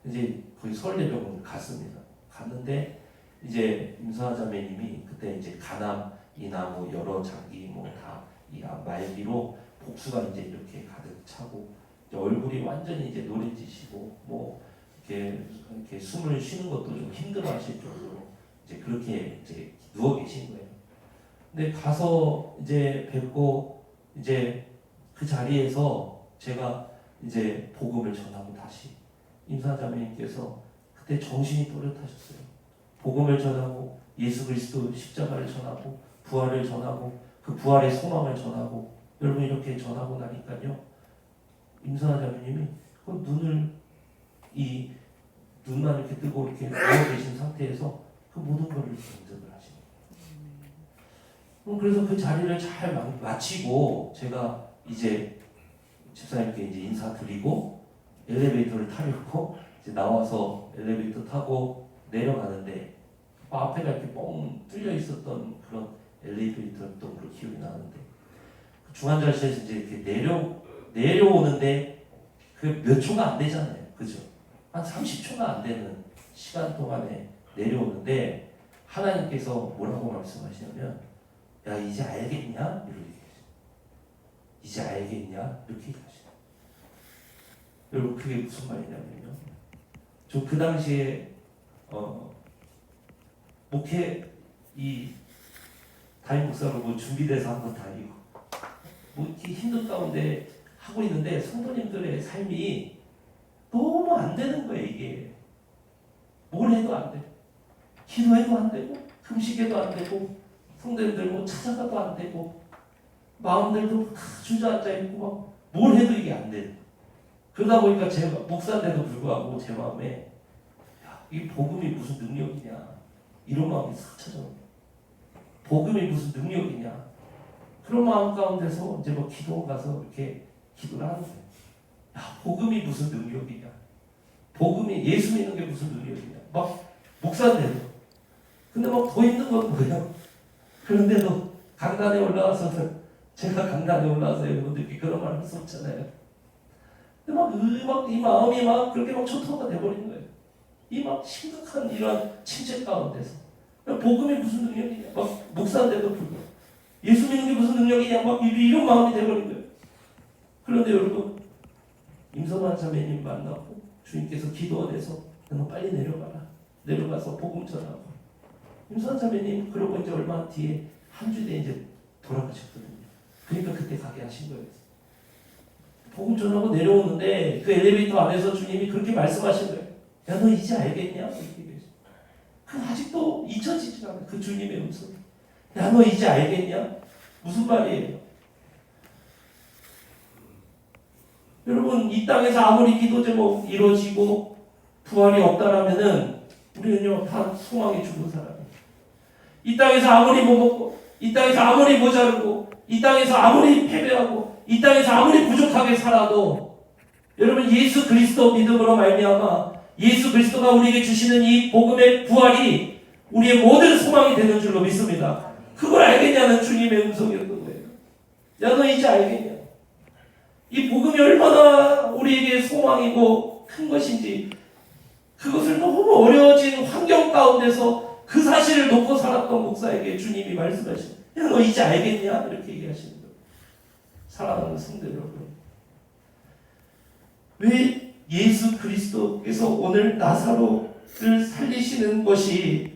이제 거기 서울대병원 갔습니다. 갔는데 이제 임선아 자매님이 그때 이제 간암이나 뭐 여러 장기 뭐 다 이 말기로 복수가 이제 이렇게 가득 차고 이제 얼굴이 완전히 이제 노래지시고 뭐 이렇게 숨을 쉬는 것도 좀 힘들어하실 정도로 이제 그렇게 이제 누워 계신 거예요. 근데 가서 이제 뵙고 이제 그 자리에서 제가 이제 복음을 전하고 다시 임사자매님께서 그때 정신이 또렷하셨어요. 복음을 전하고 예수 그리스도 십자가를 전하고 부활을 전하고 그 부활의 소망을 전하고 여러분 이렇게 전하고 나니까요. 임사자매님이 그 눈만 이렇게 뜨고 이렇게 누워 계신 상태에서 그 모든 걸 이렇게 인정을 하시는 거예요. 그래서 그 자리를 잘 마치고 제가 이제 집사님께 이제 인사드리고 엘리베이터를 타려고 이제 나와서 엘리베이터 타고 내려가는데 앞에가 이렇게 뻥 뚫려 있었던 그런 엘리베이터였던 그런 기억이 나는데 그 중환자실에서 이제 이렇게 내려오는데 그 몇 초가 안 되잖아요, 그죠? 한 30초가 안 되는 시간 동안에 내려오는데 하나님께서 뭐라고 말씀하시냐면 야 이제 알겠냐? 이렇게 얘기하시죠. 이제 알겠냐? 이렇게 얘기하시죠. 여러분 그게 무슨 말이냐면요. 저 그 당시에 목회 이 담임 목사로 뭐 준비돼서 한 것도 아니고 뭐 이렇게 힘든 가운데 하고 있는데 성도님들의 삶이 너무 안 되는 거예요. 이게 뭘 해도 안 돼. 기도해도 안 되고 금식해도 안 되고 성도님들 뭐 찾아가도 안 되고 마음들도 다 주저앉아 있고 막 뭘 해도 이게 안 돼. 그러다 보니까 제가 목사인데도 불구하고 제 마음에 야, 이 복음이 무슨 능력이냐 이런 마음이 싹 찾아오고 복음이 무슨 능력이냐 그런 마음 가운데서 이제 뭐 기도 가서 이렇게 기도를 하는 거예요. 야, 복음이 무슨 능력이냐 복음이 예수 믿는 게 무슨 능력이냐 막 목사인데도 근데 막 더 있는 건 뭐예요? 그런데도 강단에 올라와서는 제가 강단에 올라와서 여러분들께 그런 말 할 수 없잖아요. 근데 막 이 마음이 막 그렇게 막 초토화가 돼버린 거예요. 이 막 심각한 이러한 침체 가운데서 복음이 무슨 능력이냐 막 목사인데도 불구하고 예수 믿는 게 무슨 능력이냐 막 이런 마음이 돼버린 거예요. 그런데 여러분 임선환 자매님 만나고 주님께서 기도원에서 너 빨리 내려가서 복음 전하고 임선환 자매님 그러고 이제 얼마 뒤에 한 주 뒤에 이제 돌아가셨거든요. 그러니까 그때 가게 하신 거예요. 복음 전하고 내려오는데 그 엘리베이터 안에서 주님이 그렇게 말씀하신 거예요. 야 너 이제 알겠냐? 이렇게 얘기했어요. 그 아직도 잊혀지지 않아요. 그 주님의 음성이. 야 너 이제 알겠냐? 무슨 말이에요? 여러분 이 땅에서 아무리 기도 제목 이루어지고 부활이 없다라면은 우리는요 다 소망이 죽은 사람이에요. 이 땅에서 아무리 못 먹고 이 땅에서 아무리 모자르고 이 땅에서 아무리 패배하고 이 땅에서 아무리 부족하게 살아도 여러분 예수 그리스도 믿음으로 말미암아 예수 그리스도가 우리에게 주시는 이 복음의 부활이 우리의 모든 소망이 되는 줄로 믿습니다. 그걸 알겠냐는 주님의 음성이었던 거예요. 야 너 이제 알겠냐? 이 복음이 얼마나 우리에게 소망이고 큰 것인지 그것을 너무 어려워진 환경 가운데서 그 사실을 놓고 살았던 목사에게 주님이 말씀하시는 야 너 이제 알겠냐? 이렇게 얘기하시는 거예요. 사랑하는 성도 여러분, 왜 예수 그리스도께서 오늘 나사로를 살리시는 것이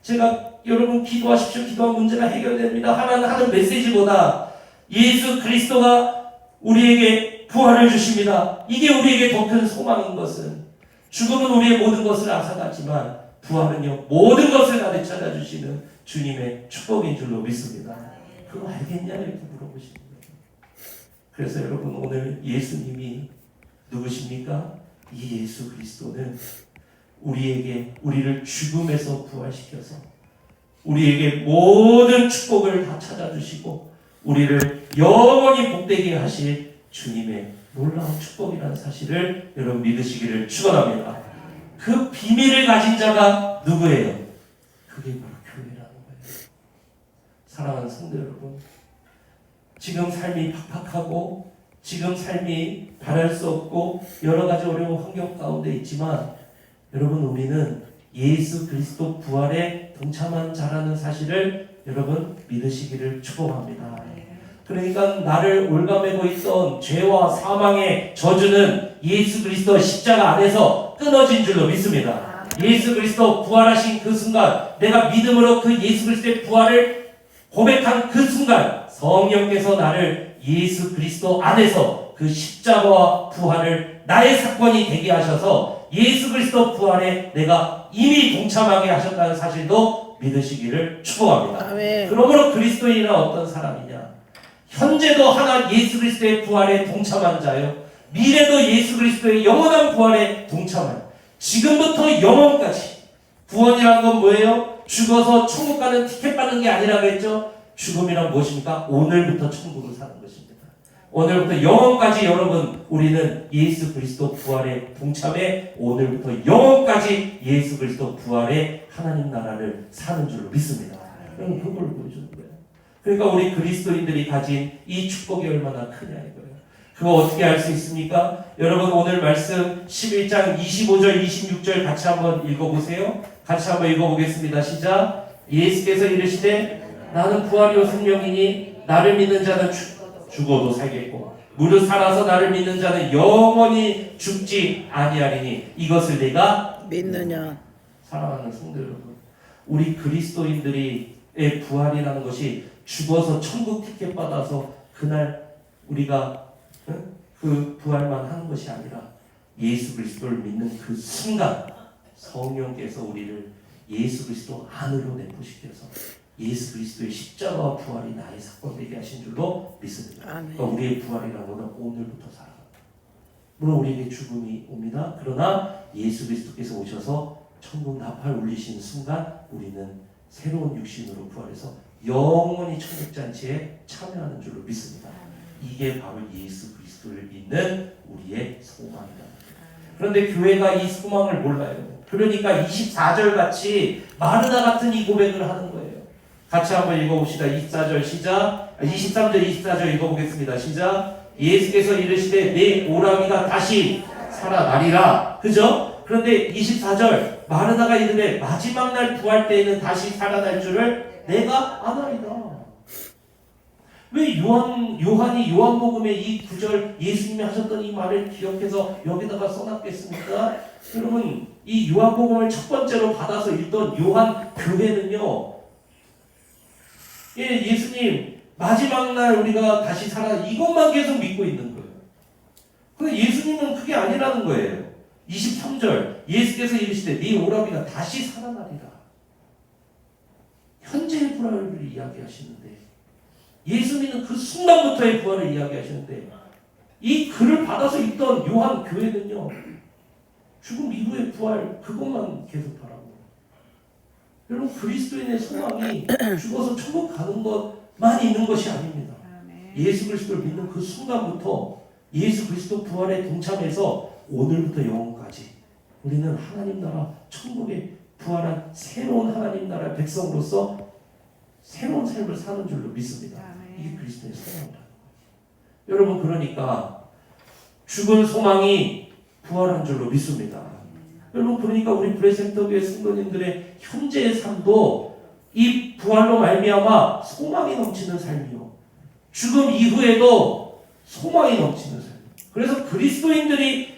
제가 여러분 기도하십시오. 기도한 문제가 해결됩니다. 하는 메시지보다 예수 그리스도가 우리에게 부활을 주십니다. 이게 우리에게 더 큰 소망인 것은 죽음은 우리의 모든 것을 앗아갔지만 부활은요 모든 것을 다 되찾아주시는 주님의 축복인 줄로 믿습니다. 그거 알겠냐? 이렇게 물어보시는 거예요. 그래서 여러분 오늘 예수님이 누구십니까? 이 예수 그리스도는 우리를 죽음에서 부활시켜서 우리에게 모든 축복을 다 찾아주시고 우리를 영원히 복되게 하실 주님의 놀라운 축복이라는 사실을 여러분 믿으시기를 축원합니다. 그 비밀을 가진 자가 누구예요? 그게 바로 교회라는 거예요. 사랑하는 성도 여러분, 지금 삶이 팍팍하고 지금 삶이 바랄 수 없고 여러 가지 어려운 환경 가운데 있지만 여러분 우리는 예수 그리스도 부활에 동참한 자라는 사실을 여러분 믿으시기를 축복합니다. 그러니까 나를 올가매고 있던 죄와 사망의 저주는 예수 그리스도 십자가 안에서 끊어진 줄로 믿습니다. 예수 그리스도 부활하신 그 순간 내가 믿음으로 그 예수 그리스도의 부활을 고백한 그 순간 성령께서 나를 예수 그리스도 안에서 그 십자가와 부활을 나의 사건이 되게 하셔서 예수 그리스도 부활에 내가 이미 동참하게 하셨다는 사실도 믿으시기를 축복합니다. 아멘. 그러므로 그리스도인은 어떤 사람이냐? 현재도 하나 예수 그리스도의 부활에 동참한 자요. 미래도 예수 그리스도의 영원한 부활에 동참한. 지금부터 영원까지. 구원이란 건 뭐예요? 죽어서 천국 가는 티켓 받는 게 아니라 그랬죠? 죽음이란 무엇입니까? 오늘부터 천국을 사는 것입니다. 오늘부터 영원까지 여러분 우리는 예수 그리스도 부활에 동참해 오늘부터 영원까지 예수 그리스도 부활에 하나님 나라를 사는 줄로 믿습니다. 여러분 그걸 보여주는 거예요. 그러니까 우리 그리스도인들이 가진 이 축복이 얼마나 크냐 이거예요. 그거 어떻게 알 수 있습니까? 여러분 오늘 말씀 11장 25절 26절 같이 한번 읽어보세요. 같이 한번 읽어보겠습니다. 시작. 예수께서 이르시되 나는 부활이요 생명이니 나를 믿는 자는 죽어도 살겠고 무릇 살아서 나를 믿는 자는 영원히 죽지 아니하리니 이것을 내가 믿느냐? 사랑하는 성도 여러분, 우리 그리스도인들의 부활이라는 것이 죽어서 천국 티켓 받아서 그날 우리가 그 부활만 하는 것이 아니라 예수 그리스도를 믿는 그 순간 성령께서 우리를 예수 그리스도 안으로 내포시켜서 예수 그리스도의 십자가와 부활이 나의 사건 되게 하신 줄로 믿습니다. 그러니까 우리의 부활이라는 것은 오늘부터 살아갑니다. 물론 우리에게 죽음이 옵니다. 그러나 예수 그리스도께서 오셔서 천국 나팔 울리시는 순간 우리는 새로운 육신으로 부활해서 영원히 천국 잔치에 참여하는 줄로 믿습니다. 이게 바로 예수 그리스도를 믿는 우리의 소망이다. 그런데 교회가 이 소망을 몰라요. 그러니까 24절 같이 마르다 같은 이 고백을 하는 거예요. 같이 한번 읽어봅시다. 24절 시작. 23절 24절 읽어보겠습니다. 시작. 예수께서 이르시되 내 오라비가 다시 살아나리라. 그죠? 그런데 24절 마르다가 이르되 마지막 날 부활 때에는 다시 살아날 줄을 내가 아나이다. 왜 요한이 요한복음의 이 구절 예수님이 하셨던 이 말을 기억해서 여기다가 써놨겠습니까? 여러분 이 요한복음을 첫 번째로 받아서 읽던 요한 교회는요, 예수님 마지막 날 우리가 다시 살아 이것만 계속 믿고 있는 거예요. 근데 예수님은 그게 아니라는 거예요. 23절 예수께서 이르시되 네 오라비가 다시 살아나리라. 현재의 부활을 이야기하시는데 예수님은 그 순간부터의 부활을 이야기하시는데 이 글을 받아서 읽던 요한 교회는요, 죽음 이후의 부활 그것만 계속 바라고. 여러분 그리스도인의 소망이 죽어서 천국 가는 것만 있는 것이 아닙니다. 예수 그리스도를 믿는 그 순간부터 예수 그리스도 부활에 동참해서 오늘부터 영원까지 우리는 하나님 나라 천국에 부활한 새로운 하나님 나라의 백성으로서 새로운 삶을 사는 줄로 믿습니다. 이게 그리스도의 소망이라는 거예요. 여러분 그러니까 죽은 소망이 부활한 줄로 믿습니다. 여러분 그러니까 우리 브레센터교회 성도님들의 현재의 삶도 이 부활로 말미암아 소망이 넘치는 삶이요, 죽음 이후에도 소망이 넘치는 삶. 그래서 그리스도인들이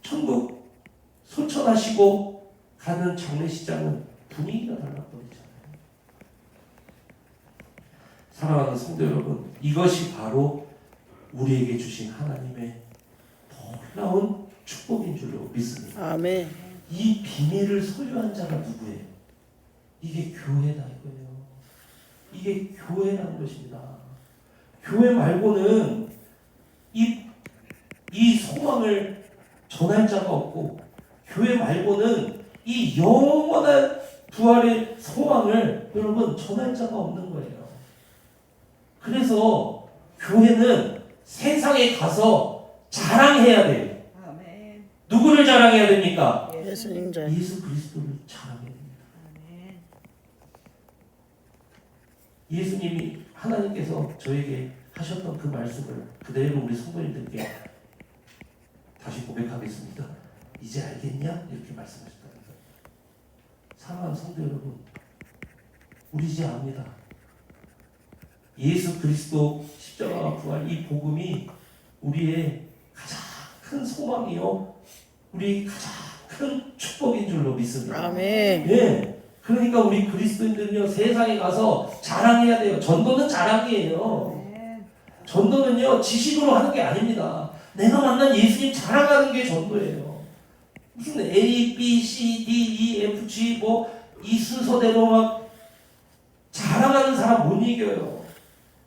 천국 소천하시고 가는 장례식장은 분위기가 달라버리잖아요. 사랑하는 성도 여러분, 이것이 바로 우리에게 주신 하나님의 놀라운 축복인 줄로 믿습니다. 아멘. 이 비밀을 소유한 자가 누구예요? 이게 교회다 이거예요. 이게 교회라는 것입니다. 교회 말고는 이 소망을 전할 자가 없고, 교회 말고는 이 영원한 부활의 소망을 여러분 전할 자가 없는 거예요. 그래서 교회는 세상에 가서 자랑해야 돼요. 아멘. 누구를 자랑해야 됩니까? 예수님 자. 예수 그리스도를 자랑해야 됩니다. 아멘. 예수님이 하나님께서 저에게 하셨던 그 말씀을 그대로 우리 성도님들께 다시 고백하겠습니다. 이제 알겠냐? 이렇게 말씀하셨답니다. 사랑하는 성도 여러분, 우리 이제 압니다. 예수 그리스도 십자가와 부활 이 복음이 우리의 가장 큰 소망이요, 우리 가장 큰 축복인 줄로 믿습니다. 아멘. 예. 그러니까 우리 그리스도인들은요, 세상에 가서 자랑해야 돼요. 전도는 자랑이에요. 전도는요, 지식으로 하는 게 아닙니다. 내가 만난 예수님 자랑하는 게 전도예요. 무슨 A, B, C, D, E, F, G 이 순서대로 막 자랑하는 사람 못 이겨요.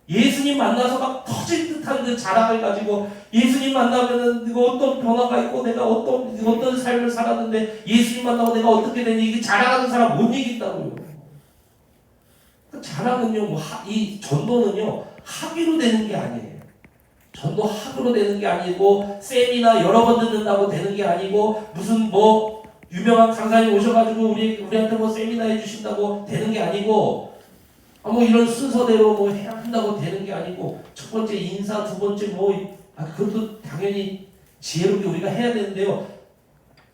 예수님 만나서 막 터질 듯한 그 자랑을 가지고 예수님 만나면은 이거 어떤 변화가 있고 내가 어떤 삶을 살았는데 예수님 만나고 내가 어떻게 되니 이게 자랑하는 사람 못 이긴다고요. 그 자랑은요, 이 전도는요 학위로 되는 게 아니에요. 전도 학으로 되는 게 아니고 세미나 여러 번 듣는다고 되는 게 아니고 무슨 유명한 강사님 오셔가지고 우리한테 세미나 해주신다고 되는 게 아니고 이런 순서대로 해야 한다고 되는 게 아니고 첫 번째 인사, 두 번째 그것도 당연히 지혜롭게 우리가 해야 되는데요.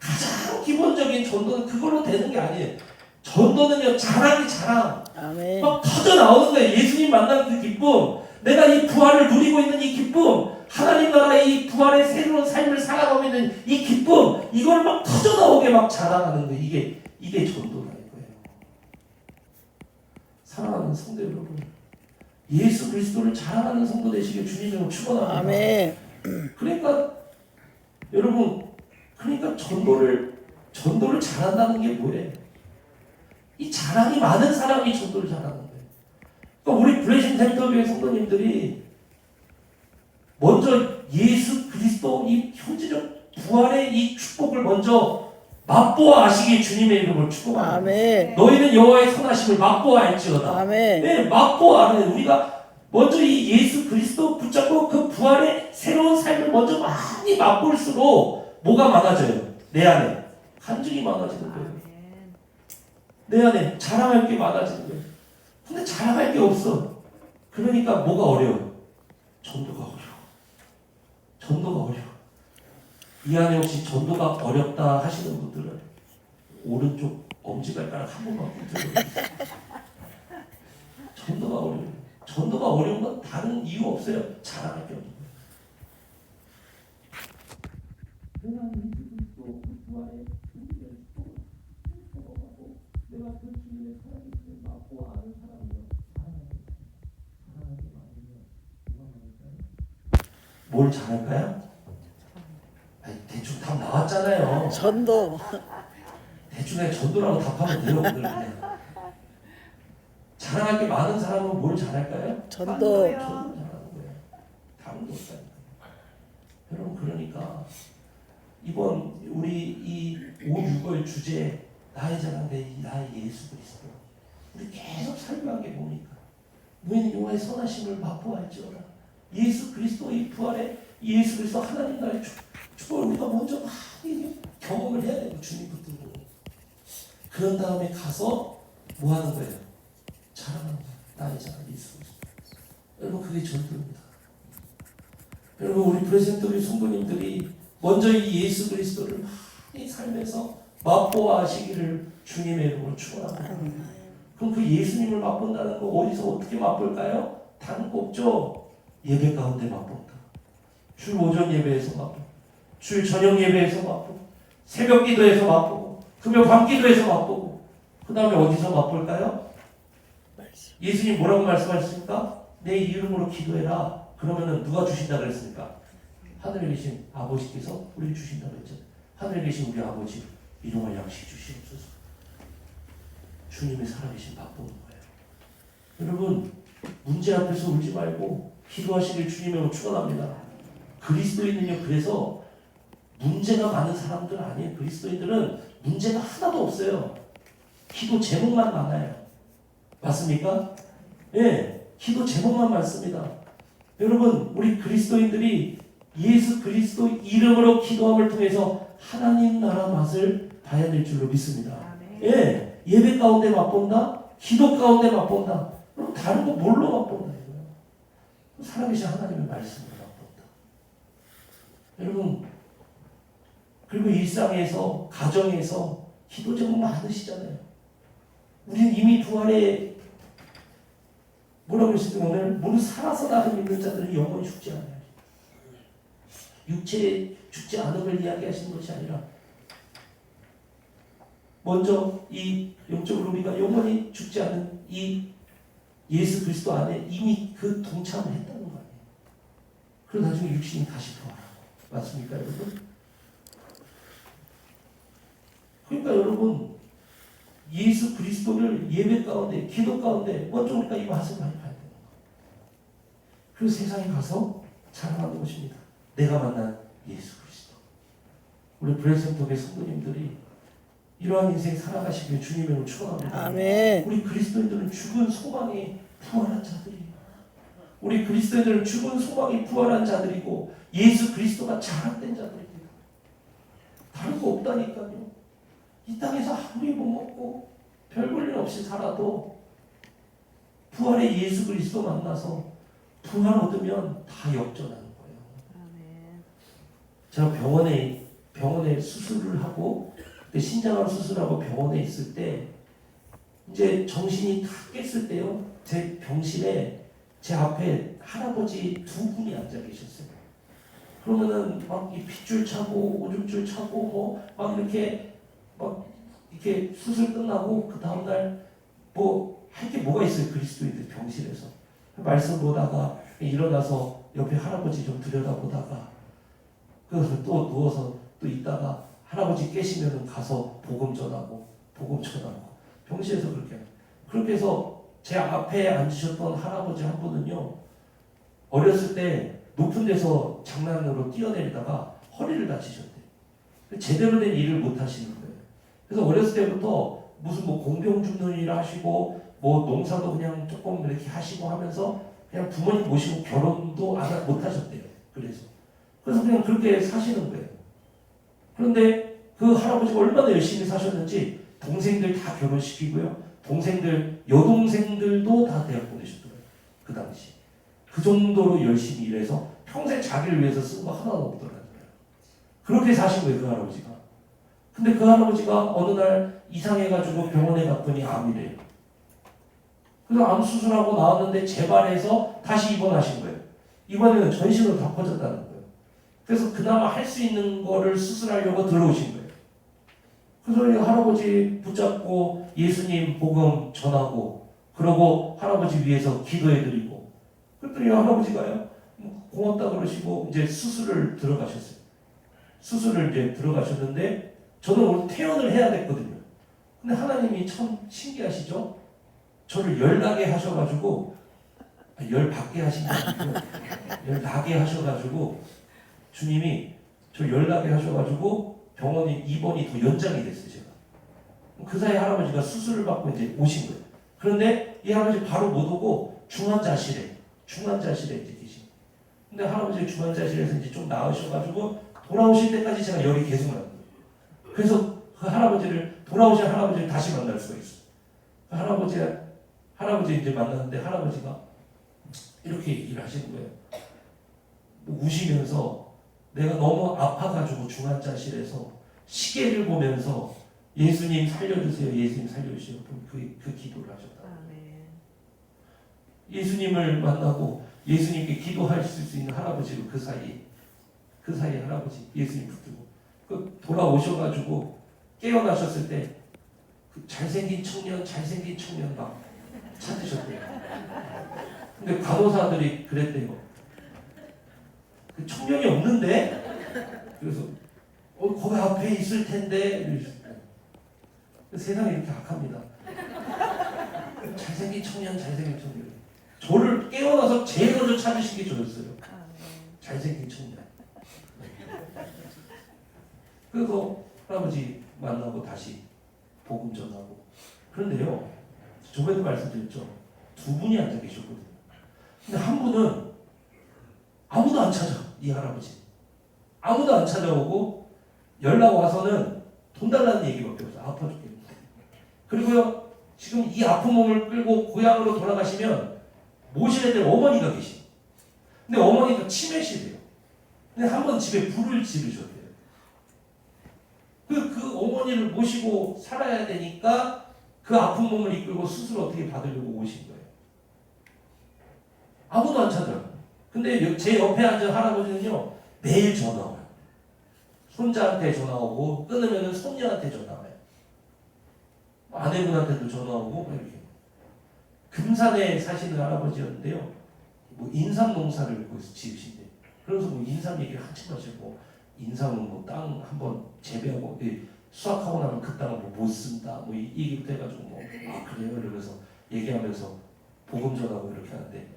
가장 기본적인 전도는 그걸로 되는 게 아니에요. 전도는요, 자랑. 아멘. 막 터져 나오는 거예요. 예수님 만난 그 기쁨, 내가 이 부활을 누리고 있는 이 기쁨, 하나님 나라의 이 부활의 새로운 삶을 살아가고 있는 이 기쁨, 이걸 막 터져 나오게 막 자랑하는 거예요. 이게 전도라는 거예요. 사랑하는 성도 여러분, 예수 그리스도를 자랑하는 성도 되시길 주님으로 축원합니다. 아멘. 그러니까 여러분, 전도를 잘한다는 게 뭐예요? 이 자랑이 많은 사람이 전도를 잘하는 거예요. 그러니까 우리 블레싱 센터교회 성도님들이 먼저 예수 그리스도 이 현재적 부활의 이 축복을 먼저 맛보아 아시기 주님의 이름을 축복합니다. 아멘. 너희는 여호와의 선하심을 맛보아 알지어다. 아멘. 네, 맛보아 아는 우리가 먼저 이 예수 그리스도 붙잡고 그 부활의 새로운 삶을 먼저 많이 맛볼수록 뭐가 많아져요? 내 안에 간증이 많아지는 거예요. 내 안에 자랑할 게 많아지는 거예요. 근데 자랑할 게 없어. 그러니까 뭐가 어려워? 전도가 어려워. 이 안에 혹시 전도가 어렵다 하시는 분들은 오른쪽 엄지발가락 한 번만 들어주세요. 전도가 어려워요. 전도가 어려운 건 다른 이유 없어요. 자랑할 게 없는 거예요. 내가 예수 그리스도 그 부활의 은혜를 경험하고 내가 그 주님의 살아계심을 맛보아 아는 사람이요. 자랑하게 많으면 뭐가 많을까요? 뭘 잘할까요? 대충 답 나왔잖아요. 전도. 대충 그냥 전도라고 답하면 돼요. 오늘 그냥. 자랑할 게 많은 사람은 뭘 잘할까요? 전도. 전도 잘하는 거예요. 다른 거 없다니까. 여러분, 그러니까 이번 우리 이 5, 6월 주제 나의 자랑 나의 예수 그리스도, 우리 계속 설교한 게 뭡니까? 너희는 여호와의 선하심을 맛보아할지어다. 예수 그리스도의 부활에 예수 그리스도 하나님 나라의 축복을 우리가 먼저 많이 경험을 해야 돼요. 주님 붙들고. 그런 다음에 가서 뭐 하는 거예요? 자랑하는 거예요. 나의 자랑 예수 그리스도. 여러분, 그게 전도입니다. 여러분, 우리 프레젠터리 성도님들이 먼저 이 예수 그리스도를 많이 삶에서 맛보아 하시기를 주님의 이름으로 축원합니다. 그럼 그 예수님을 맛본다는 거 어디서 어떻게 맛볼까요? 다른 거 없죠. 예배 가운데 맛본다. 주 오전 예배에서 맛보고, 주 저녁 예배에서 맛보고, 새벽 기도에서 맛보고, 금요 밤 기도에서 맛보고, 그 다음에 어디서 맛볼까요? 예수님 뭐라고 말씀하셨습니까? 내 이름으로 기도해라. 그러면은 누가 주신다 그랬습니까? 하늘에 계신 아버지께서 우리 주신다고 했잖아요. 하늘에 계신 우리 아버지, 일용할 양식 주시옵소서. 주님의 살아계신 맛보는 거예요. 여러분, 문제 앞에서 울지 말고 기도하시길 주님으로 축원합니다. 그리스도인은요, 그래서 문제가 많은 사람들은 아니에요. 그리스도인들은 문제가 하나도 없어요. 기도 제목만 많아요. 맞습니까? 예, 기도 제목만 많습니다. 여러분, 우리 그리스도인들이 예수 그리스도 이름으로 기도함을 통해서 하나님 나라 맛을 봐야 될 줄로 믿습니다. 예, 예배 가운데 맛본다, 기도 가운데 맛본다. 그럼 다른 거 뭘로 맛본다 이거예요? 살아계신 하나님의 말씀보다 없다. 여러분, 그리고 일상에서, 가정에서 기도 제목 많으시잖아요. 우리는 이미 부활에 뭐라고 했을 때 오늘 무릇 살아서 나를 믿는 자들은 영원히 죽지 않아요. 육체에 죽지 않음을 이야기하시는 것이 아니라 먼저 이 영적으로 우리가 영원히 죽지 않는 이 예수 그리스도 안에 이미 그 동참을 했다는 거 아니에요. 그리고 나중에 육신이 다시 부활하고. 맞습니까, 여러분? 그러니까 여러분, 예수 그리스도를 예배 가운데, 기도 가운데 먼저 우리가 이 맛을 많이 봐야 되는 거예요. 그리고 세상에 가서 자랑하는 것입니다. 내가 만난 예수 그리스도. 우리 브레센톡의 성도님들이 이러한 인생 살아가시길 주님으로 축원합니다. 아멘. 우리 그리스도인들은 죽은 소망이 부활한 자들이에요. 우리 그리스도인들은 죽은 소망이 부활한 자들이고 예수 그리스도가 자랑된 자들입니다. 다른 거 없다니까요. 이 땅에서 아무리 못 먹고 별 볼 일 없이 살아도 부활의 예수 그리스도 만나서 부활 얻으면 다 역전하는 거예요. 제가 병원에 수술을 하고 신장암 수술하고 병원에 있을 때 이제 정신이 다 깼을 때요. 제 병실에 제 앞에 할아버지 두 분이 앉아 계셨어요. 그러면은 막 이 핏줄 차고 오줌줄 차고 뭐 막 이렇게 수술 끝나고 그 다음날 뭐 할 게 뭐가 있어요. 그리스도인들 병실에서 말씀 보다가 일어나서 옆에 할아버지 좀 들여다보다가 그래서 또 누워서 또 있다가 할아버지 깨시면은 가서 복음 전하고 병실에서 그렇게 해서 제 앞에 앉으셨던 할아버지 한 분은요, 어렸을 때 높은 데서 장난으로 뛰어내리다가 허리를 다치셨대요. 제대로 된 일을 못 하시는 거예요. 그래서 어렸을 때부터 무슨 뭐 공병 줍는 일을 하시고 뭐 농사도 그냥 조금 이렇게 하시고 하면서 그냥 부모님 모시고 결혼도 못 하셨대요. 그래서 그냥 그렇게 사시는 거예요. 그런데 그 할아버지가 얼마나 열심히 사셨는지 동생들 다 결혼시키고요. 여동생들도 다 대학 보내셨더라고요. 그 당시. 그 정도로 열심히 일해서 평생 자기를 위해서 쓴 거 하나도 없더라고요. 그렇게 사신 거예요, 그 할아버지가. 근데 그 할아버지가 어느 날 이상해가지고 병원에 갔더니 암이래요. 그래서 암 수술하고 나왔는데 재발해서 다시 입원하신 거예요. 이번에는 전신으로 다 퍼졌다는 거예요. 그래서 그나마 할 수 있는 거를 수술하려고 들어오신 거예요. 그래서 이 할아버지 붙잡고 예수님 복음 전하고 그러고 할아버지 위해서 기도해드리고 그랬더니 할아버지가요 고맙다 그러시고 이제 수술을 들어가셨어요. 수술을 이제 들어가셨는데 저는 오늘 퇴원을 해야 됐거든요. 근데 하나님이 참 신기하시죠? 저를 열 나게 하셔가지고 열 받게 하신 게 아니고 열 나게 하셔가지고 주님이 저 열 나게 하셔가지고 병원이 입원이 더 연장이 됐어요. 제가 그 사이 할아버지가 수술을 받고 이제 오신 거예요. 그런데 이 할아버지 바로 못 오고 중환자실에 이제 계신. 근데 할아버지 중환자실에서 이제 좀 나으셔가지고 돌아오실 때까지 제가 열이 계속 나는 거예요. 그래서 그 돌아오신 할아버지를 다시 만날 수가 있어요. 그 할아버지 이제 만났는데 할아버지가 이렇게 얘기를 하시는 거예요. 우시면서 내가 너무 아파가지고 중환자실에서 시계를 보면서 예수님 살려주세요. 예수님 살려주세요. 그 기도를 하셨다. 예수님을 만나고 예수님께 기도할 수 있는 할아버지로 그 사이에 할아버지 예수님 붙들고 돌아오셔가지고 깨어나셨을 때 그 잘생긴 청년 막 찾으셨대요. 근데 간호사들이 그랬대요. 그 청년이 없는데? 그래서 거기 앞에 있을 텐데 이러셨어요. 세상이 이렇게 악합니다. 잘생긴 청년 저를 깨어나서 제일 먼저 찾으신 게 저였어요. 잘생긴 청년. 그래서 할아버지 만나고 다시 복음 전하고. 그런데요, 저번에도 말씀드렸죠. 두 분이 앉아 계셨거든요. 근데 한 분은 아무도 안 찾아. 이 할아버지 아무도 안 찾아오고 연락 와서는 돈 달라는 얘기밖에 없어요. 아파 죽겠는데. 그리고요, 지금 이 아픈 몸을 끌고 고향으로 돌아가시면 모셔야 될 어머니가 계시. 근데 어머니가 치매시래요. 근데 한 번 집에 불을 지르셨대요. 그 어머니를 모시고 살아야 되니까 그 아픈 몸을 이끌고 수술 어떻게 받으려고 오신 거예요. 아무도 안 찾아요. 근데 제 옆에 앉은 할아버지는요, 매일 전화 와요. 손자한테 전화 오고, 끊으면 손녀한테 전화 와요. 아내분한테도 전화 오고, 이렇게. 금산에 사시는 할아버지였는데요, 뭐 인삼 농사를 거기서 지으신대. 그래서 뭐 인삼 얘기를 한참 하시고, 인삼은 뭐 땅 한번 재배하고, 수확하고 나면 그 땅을 뭐 못 쓴다, 뭐 이 얘기부터 해가지고, 뭐, 아, 그래요? 이러면서 얘기하면서 복음 전하고 이렇게 하는데,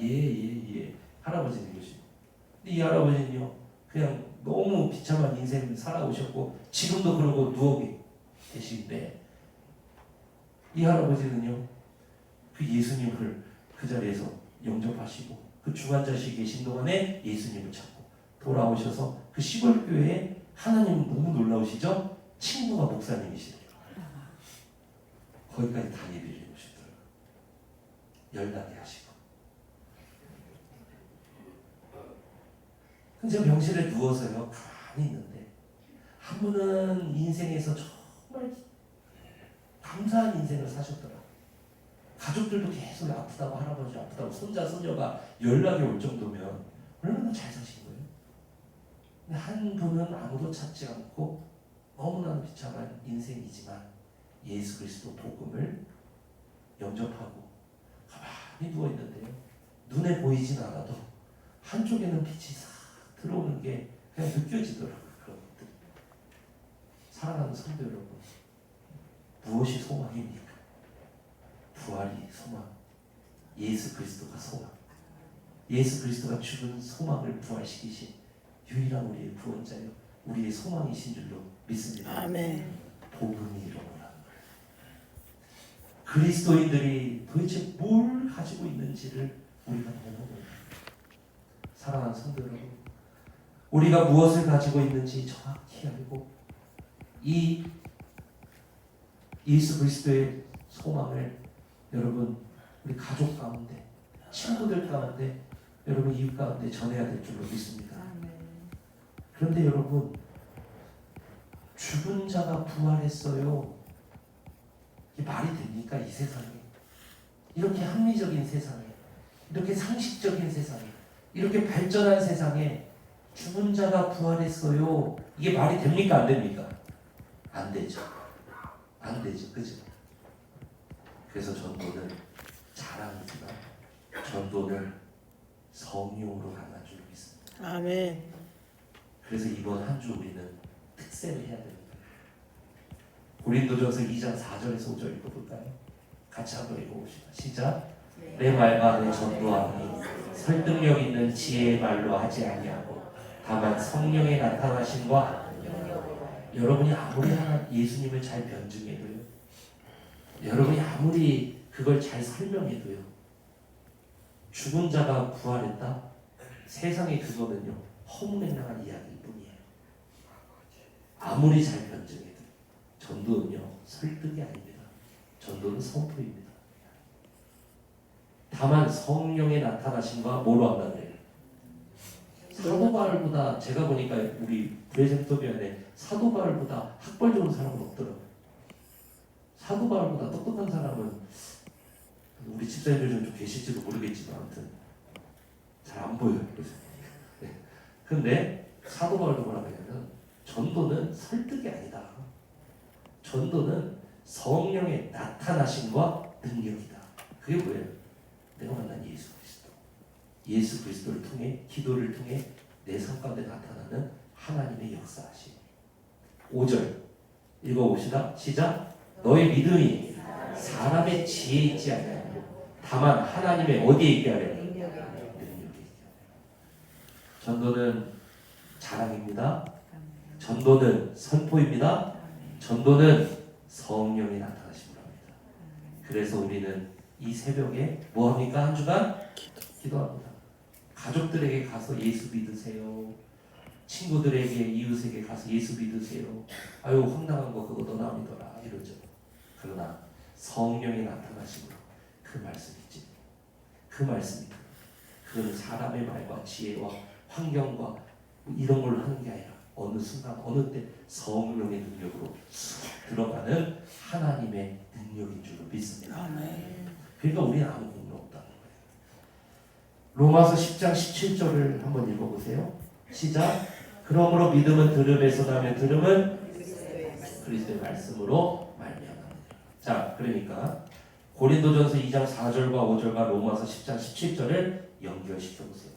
예. 할아버지는 이러시고. 근데 이 할아버지는요, 그냥 너무 비참한 인생을 살아오셨고, 지금도 그러고 누워 계신데, 이 할아버지는요, 그 예수님을 그 자리에서 영접하시고, 그 중환자실에 계신 동안에 예수님을 찾고, 돌아오셔서 그 시골교회에 하나님 너무 놀라우시죠? 친구가 목사님이시래요. 거기까지 다 예배를 해보시더라고요. 열나게 하시고. 근데 제가 병실에 누워서요, 가만히 있는데, 한 분은 인생에서 정말 감사한 인생을 사셨더라고요. 가족들도 계속 아프다고, 할아버지 아프다고, 손자, 손녀가 연락이 올 정도면 얼마나 잘 사신 거예요. 근데 한 분은 아무도 찾지 않고 너무나 비참한 인생이지만 예수 그리스도 복음을 영접하고 가만히 누워있는데요, 눈에 보이진 않아도 한쪽에는 빛이 싹 들어오는 게 그냥 느껴지더라고요. 그런 것들이. 사랑하는 성도 여러분, 무엇이 소망입니까? 부활이 소망, 예수 그리스도가 소망, 예수 그리스도가 죽은 소망을 부활시키신 유일한 우리의 구원자요, 우리의 소망이신 줄로 믿습니다. 아멘. 복음이 이루어라는 거예요. 그리스도인들이 도대체 뭘 가지고 있는지를 우리가 너무 모릅니다. 사랑하는 성도 여러분, 우리가 무엇을 가지고 있는지 정확히 알고 이 예수 그리스도의 소망을 여러분, 우리 가족 가운데, 친구들 가운데, 여러분 이웃 가운데 전해야 될 줄로 믿습니다. 그런데 여러분, 죽은 자가 부활했어요. 이게 말이 됩니까? 이 세상에. 이렇게 합리적인 세상에, 이렇게 상식적인 세상에, 이렇게 발전한 세상에 죽은 자가 부활했어요. 이게 말이 됩니까? 안 됩니까? 안 되죠. 안 되죠. 그죠? 그래서 전도는 자랑이지만 전도는 성령으로 가는 줄로 믿습니다. 아멘. 그래서 이번 한 주 우리는 특세를 해야 됩니다. 고린도전서 2장 4절에서 5절 읽어볼까요? 같이 한번 읽어봅시다. 시작. 내 말과 내 전도함이 설득력 있는 지혜의 말로 하지 아니하고 다만 성령의 나타나심과 여러분이 아무리 예수님을 잘 변증해도요, 여러분이 아무리 그걸 잘 설명해도요, 죽은 자가 부활했다? 세상에 그거는요 허무맹랑한 이야기일 뿐이에요. 아무리 잘 변증해도 전도는요 설득이 아닙니다. 전도는 선포입니다. 다만 성령의 나타나심과 뭐로 한다 그래요? 사도 바울보다, 제가 보니까 우리 브레젠토비안에 사도 바울보다 학벌 좋은 사람은 없더라고요. 사도 바울보다 똑똑한 사람은 우리 집사님들 중 좀 계실지도 모르겠지만 아무튼 잘 안 보여요. 그래서. 네. 근데 사도 바울도 뭐라고 하냐면 전도는 설득이 아니다. 전도는 성령의 나타나심과 능력이다. 그게 뭐예요? 내가 만난 예수 그리스도. 예수 그리스도를 통해, 기도를 통해 내 삶 가운데 나타나는 하나님의 역사하심. 5절 읽어봅시다. 시작. 너의 믿음이 사람의 지혜에 있지 아니하며 다만 하나님의 어디에 있게 하려? 능력에 있게 하려. 전도는 자랑입니다. 전도는 선포입니다. 전도는 성령이 나타나심을 합니다. 그래서 우리는 이 새벽에 뭐 합니까? 한 주간 기도합니다. 가족들에게 가서 예수 믿으세요. 친구들에게, 이웃에게 가서 예수 믿으세요. 아유 황당한 거 그거 너 남이더라 이러죠. 그러나 성령이 나타나심으로 그 말씀이지. 그 말씀이 그 그건 사람의 말과 지혜와 환경과 이런 걸로 하는 게 아니라 어느 순간 어느 때 성령의 능력으로 쑥 들어가는 하나님의 능력인 줄로 믿습니다. 아멘. 그러니까 우리는 아무 공로 없다는 거예요. 로마서 10장 17절을 한번 읽어보세요. 시작. 그러므로 믿음은 들음에서 나며 들음은 그리스도의 말씀으로 말미암아. 자, 그러니까 고린도전서 2장 4절과 5절과 로마서 10장 17절을 연결시켜 보세요.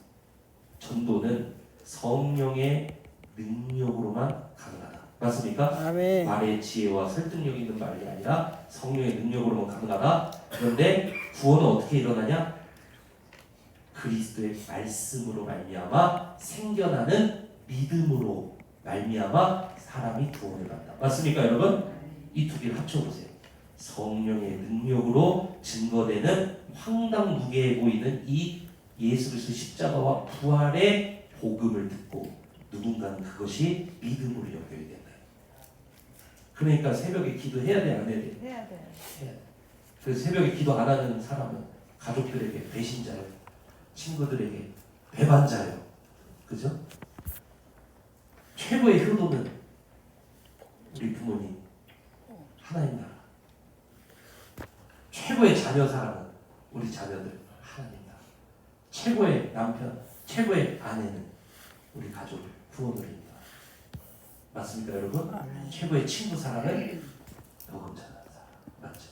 전도는 성령의 능력으로만 가능하다. 맞습니까? 아멘. 말의 지혜와 설득력 있는 말이 아니라 성령의 능력으로만 가능하다. 그런데 구원은 어떻게 일어나냐? 그리스도의 말씀으로 말미암아 생겨나는 믿음으로 말미암아 사람이 구원을 받는다. 맞습니까, 여러분? 이 두 개를 합쳐보세요. 성령의 능력으로 증거되는 황당 무게해 보이는 이 예수 그리스도 십자가와 부활의 복음을 듣고 누군가는 그것이 믿음으로 연결이 된다. 그러니까 새벽에 기도해야 돼, 안 해야 돼? 해야 돼. 해야 돼. 그 새벽에 기도 안 하는 사람은 가족들에게 배신자예요, 친구들에게 배반자예요. 그죠? 최고의 효도는 우리 부모님, 하나님 나라. 최고의 자녀 사랑은 우리 자녀들, 하나님 나라. 최고의 남편, 최고의 아내는 우리 가족을, 부모들입니다. 맞습니까, 여러분? 최고의 친구 사랑은 복음 전하는 사람. 맞죠?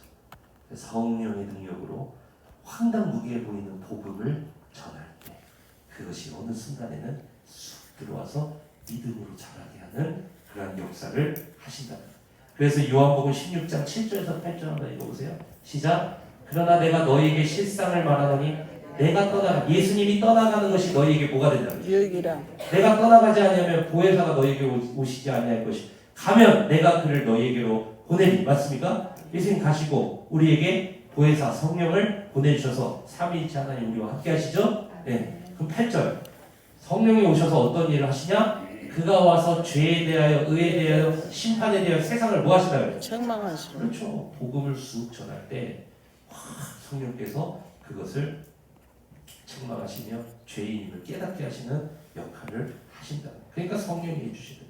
성령의 능력으로 황당 무게해 보이는 복음을 전할 때 그것이 어느 순간에는 쑥 들어와서 믿음으로 자라게 하는 그러한 역사를 하신다. 그래서 요한복음 16장 7절에서 8절 한번 읽어보세요. 시작. 그러나 내가 너희에게 실상을 말하노니 내가 떠나 예수님이 떠나가는 것이 너희에게 뭐가 된다? 유익이라. 내가 떠나가지 아니하면 보혜사가 너희에게 오시지 아니할 것이 가면 내가 그를 너희에게로 보내리. 맞습니까? 예수님 가시고 우리에게 보혜사 성령을 보내주셔서 삼위일체 하나님 우리와 함께 하시죠? 네. 그럼 8절 성령이 오셔서 어떤 일을 하시냐? 그가 와서 죄에 대하여 의에 대하여 심판에 대하여 세상을 뭐 하시나요? 책망하시라. 그렇죠. 복음을 쑥 전할 때 성령께서 그것을 책망하시며 죄인임을 깨닫게 하시는 역할을 하신다. 그러니까 성령이 해주시는.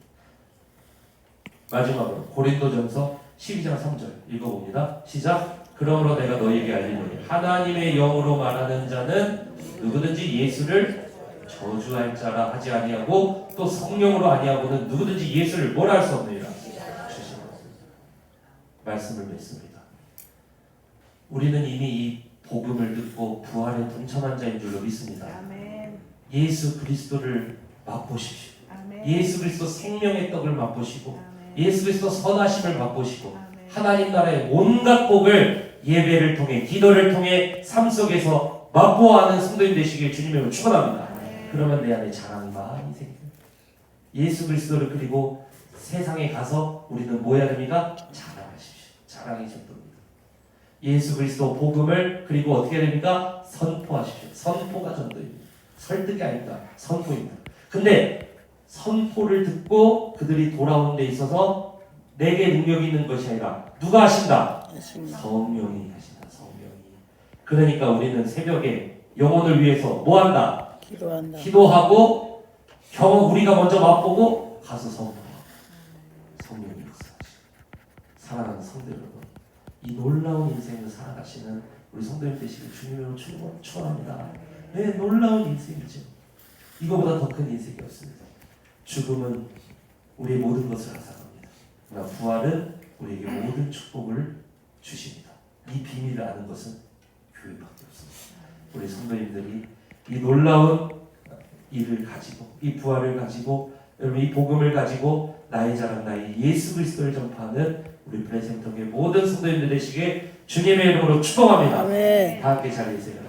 마지막으로 고린도전서 12장 3절 읽어봅니다. 시작. 그러므로 내가 너희에게 알리노니 하나님의 영으로 말하는 자는 누구든지 예수를 저주할 자라 하지 아니하고 또 성령으로 아니하고는 누구든지 예수를 뭐라 할 수 없느니라. 말씀을 맺습니다. 우리는 이미 이 복음을 듣고 부활에 동참한 자인 줄로 믿습니다. 아멘. 예수 그리스도를 맛보십시오. 아멘. 예수 그리스도 생명의 떡을 맛보시고 아멘. 예수 그리스도 선하심을 맛보시고 아멘. 하나님 나라의 온갖 복을 예배를 통해 기도를 통해 삶 속에서 맛보아하는 성도님 되시길 주님의 축원합니다. 그러면 내 안에 자랑이 많이 생겨요. 예수 그리스도를 그리고 세상에 가서 우리는 뭐 해야 됩니까? 자랑하십시오. 자랑이 전도입니다. 예수 그리스도 복음을 그리고 어떻게 해야 됩니까? 선포하십시오. 선포가 전도입니다. 설득이 아닙니다. 선포입니다. 근데 선포를 듣고 그들이 돌아오는 데 있어서 내게 능력이 있는 것이 아니라 누가 하신다? 성령이 하신다. 성령이. 그러니까 우리는 새벽에 영혼을 위해서 뭐 한다? 기도한다. 기도하고 경험 우리가 먼저 맛보고 가서 선포하고 성령이 역사하시고. 사랑하는 성도 여러분, 이 놀라운 인생을 살아가시는 우리 성도님 되시길 주님으로 축원합니다. 네, 놀라운 인생이죠. 이거보다 더 큰 인생이 없습니다. 죽음은 우리의 모든 것을 앗아갑니다. 그러나 부활은 우리에게 모든 축복을 주십니다. 이 비밀을 아는 것은 교회밖에 없습니다. 우리 성도님들이 이 놀라운 일을 가지고 이 부활을 가지고 여러분 이 복음을 가지고 나의 자랑 나의 예수 그리스도를 전파하는 우리 플레이센터의 모든 성도님들 되시게 주님의 이름으로 축복합니다. 아멘. 다 함께 잘 계세요.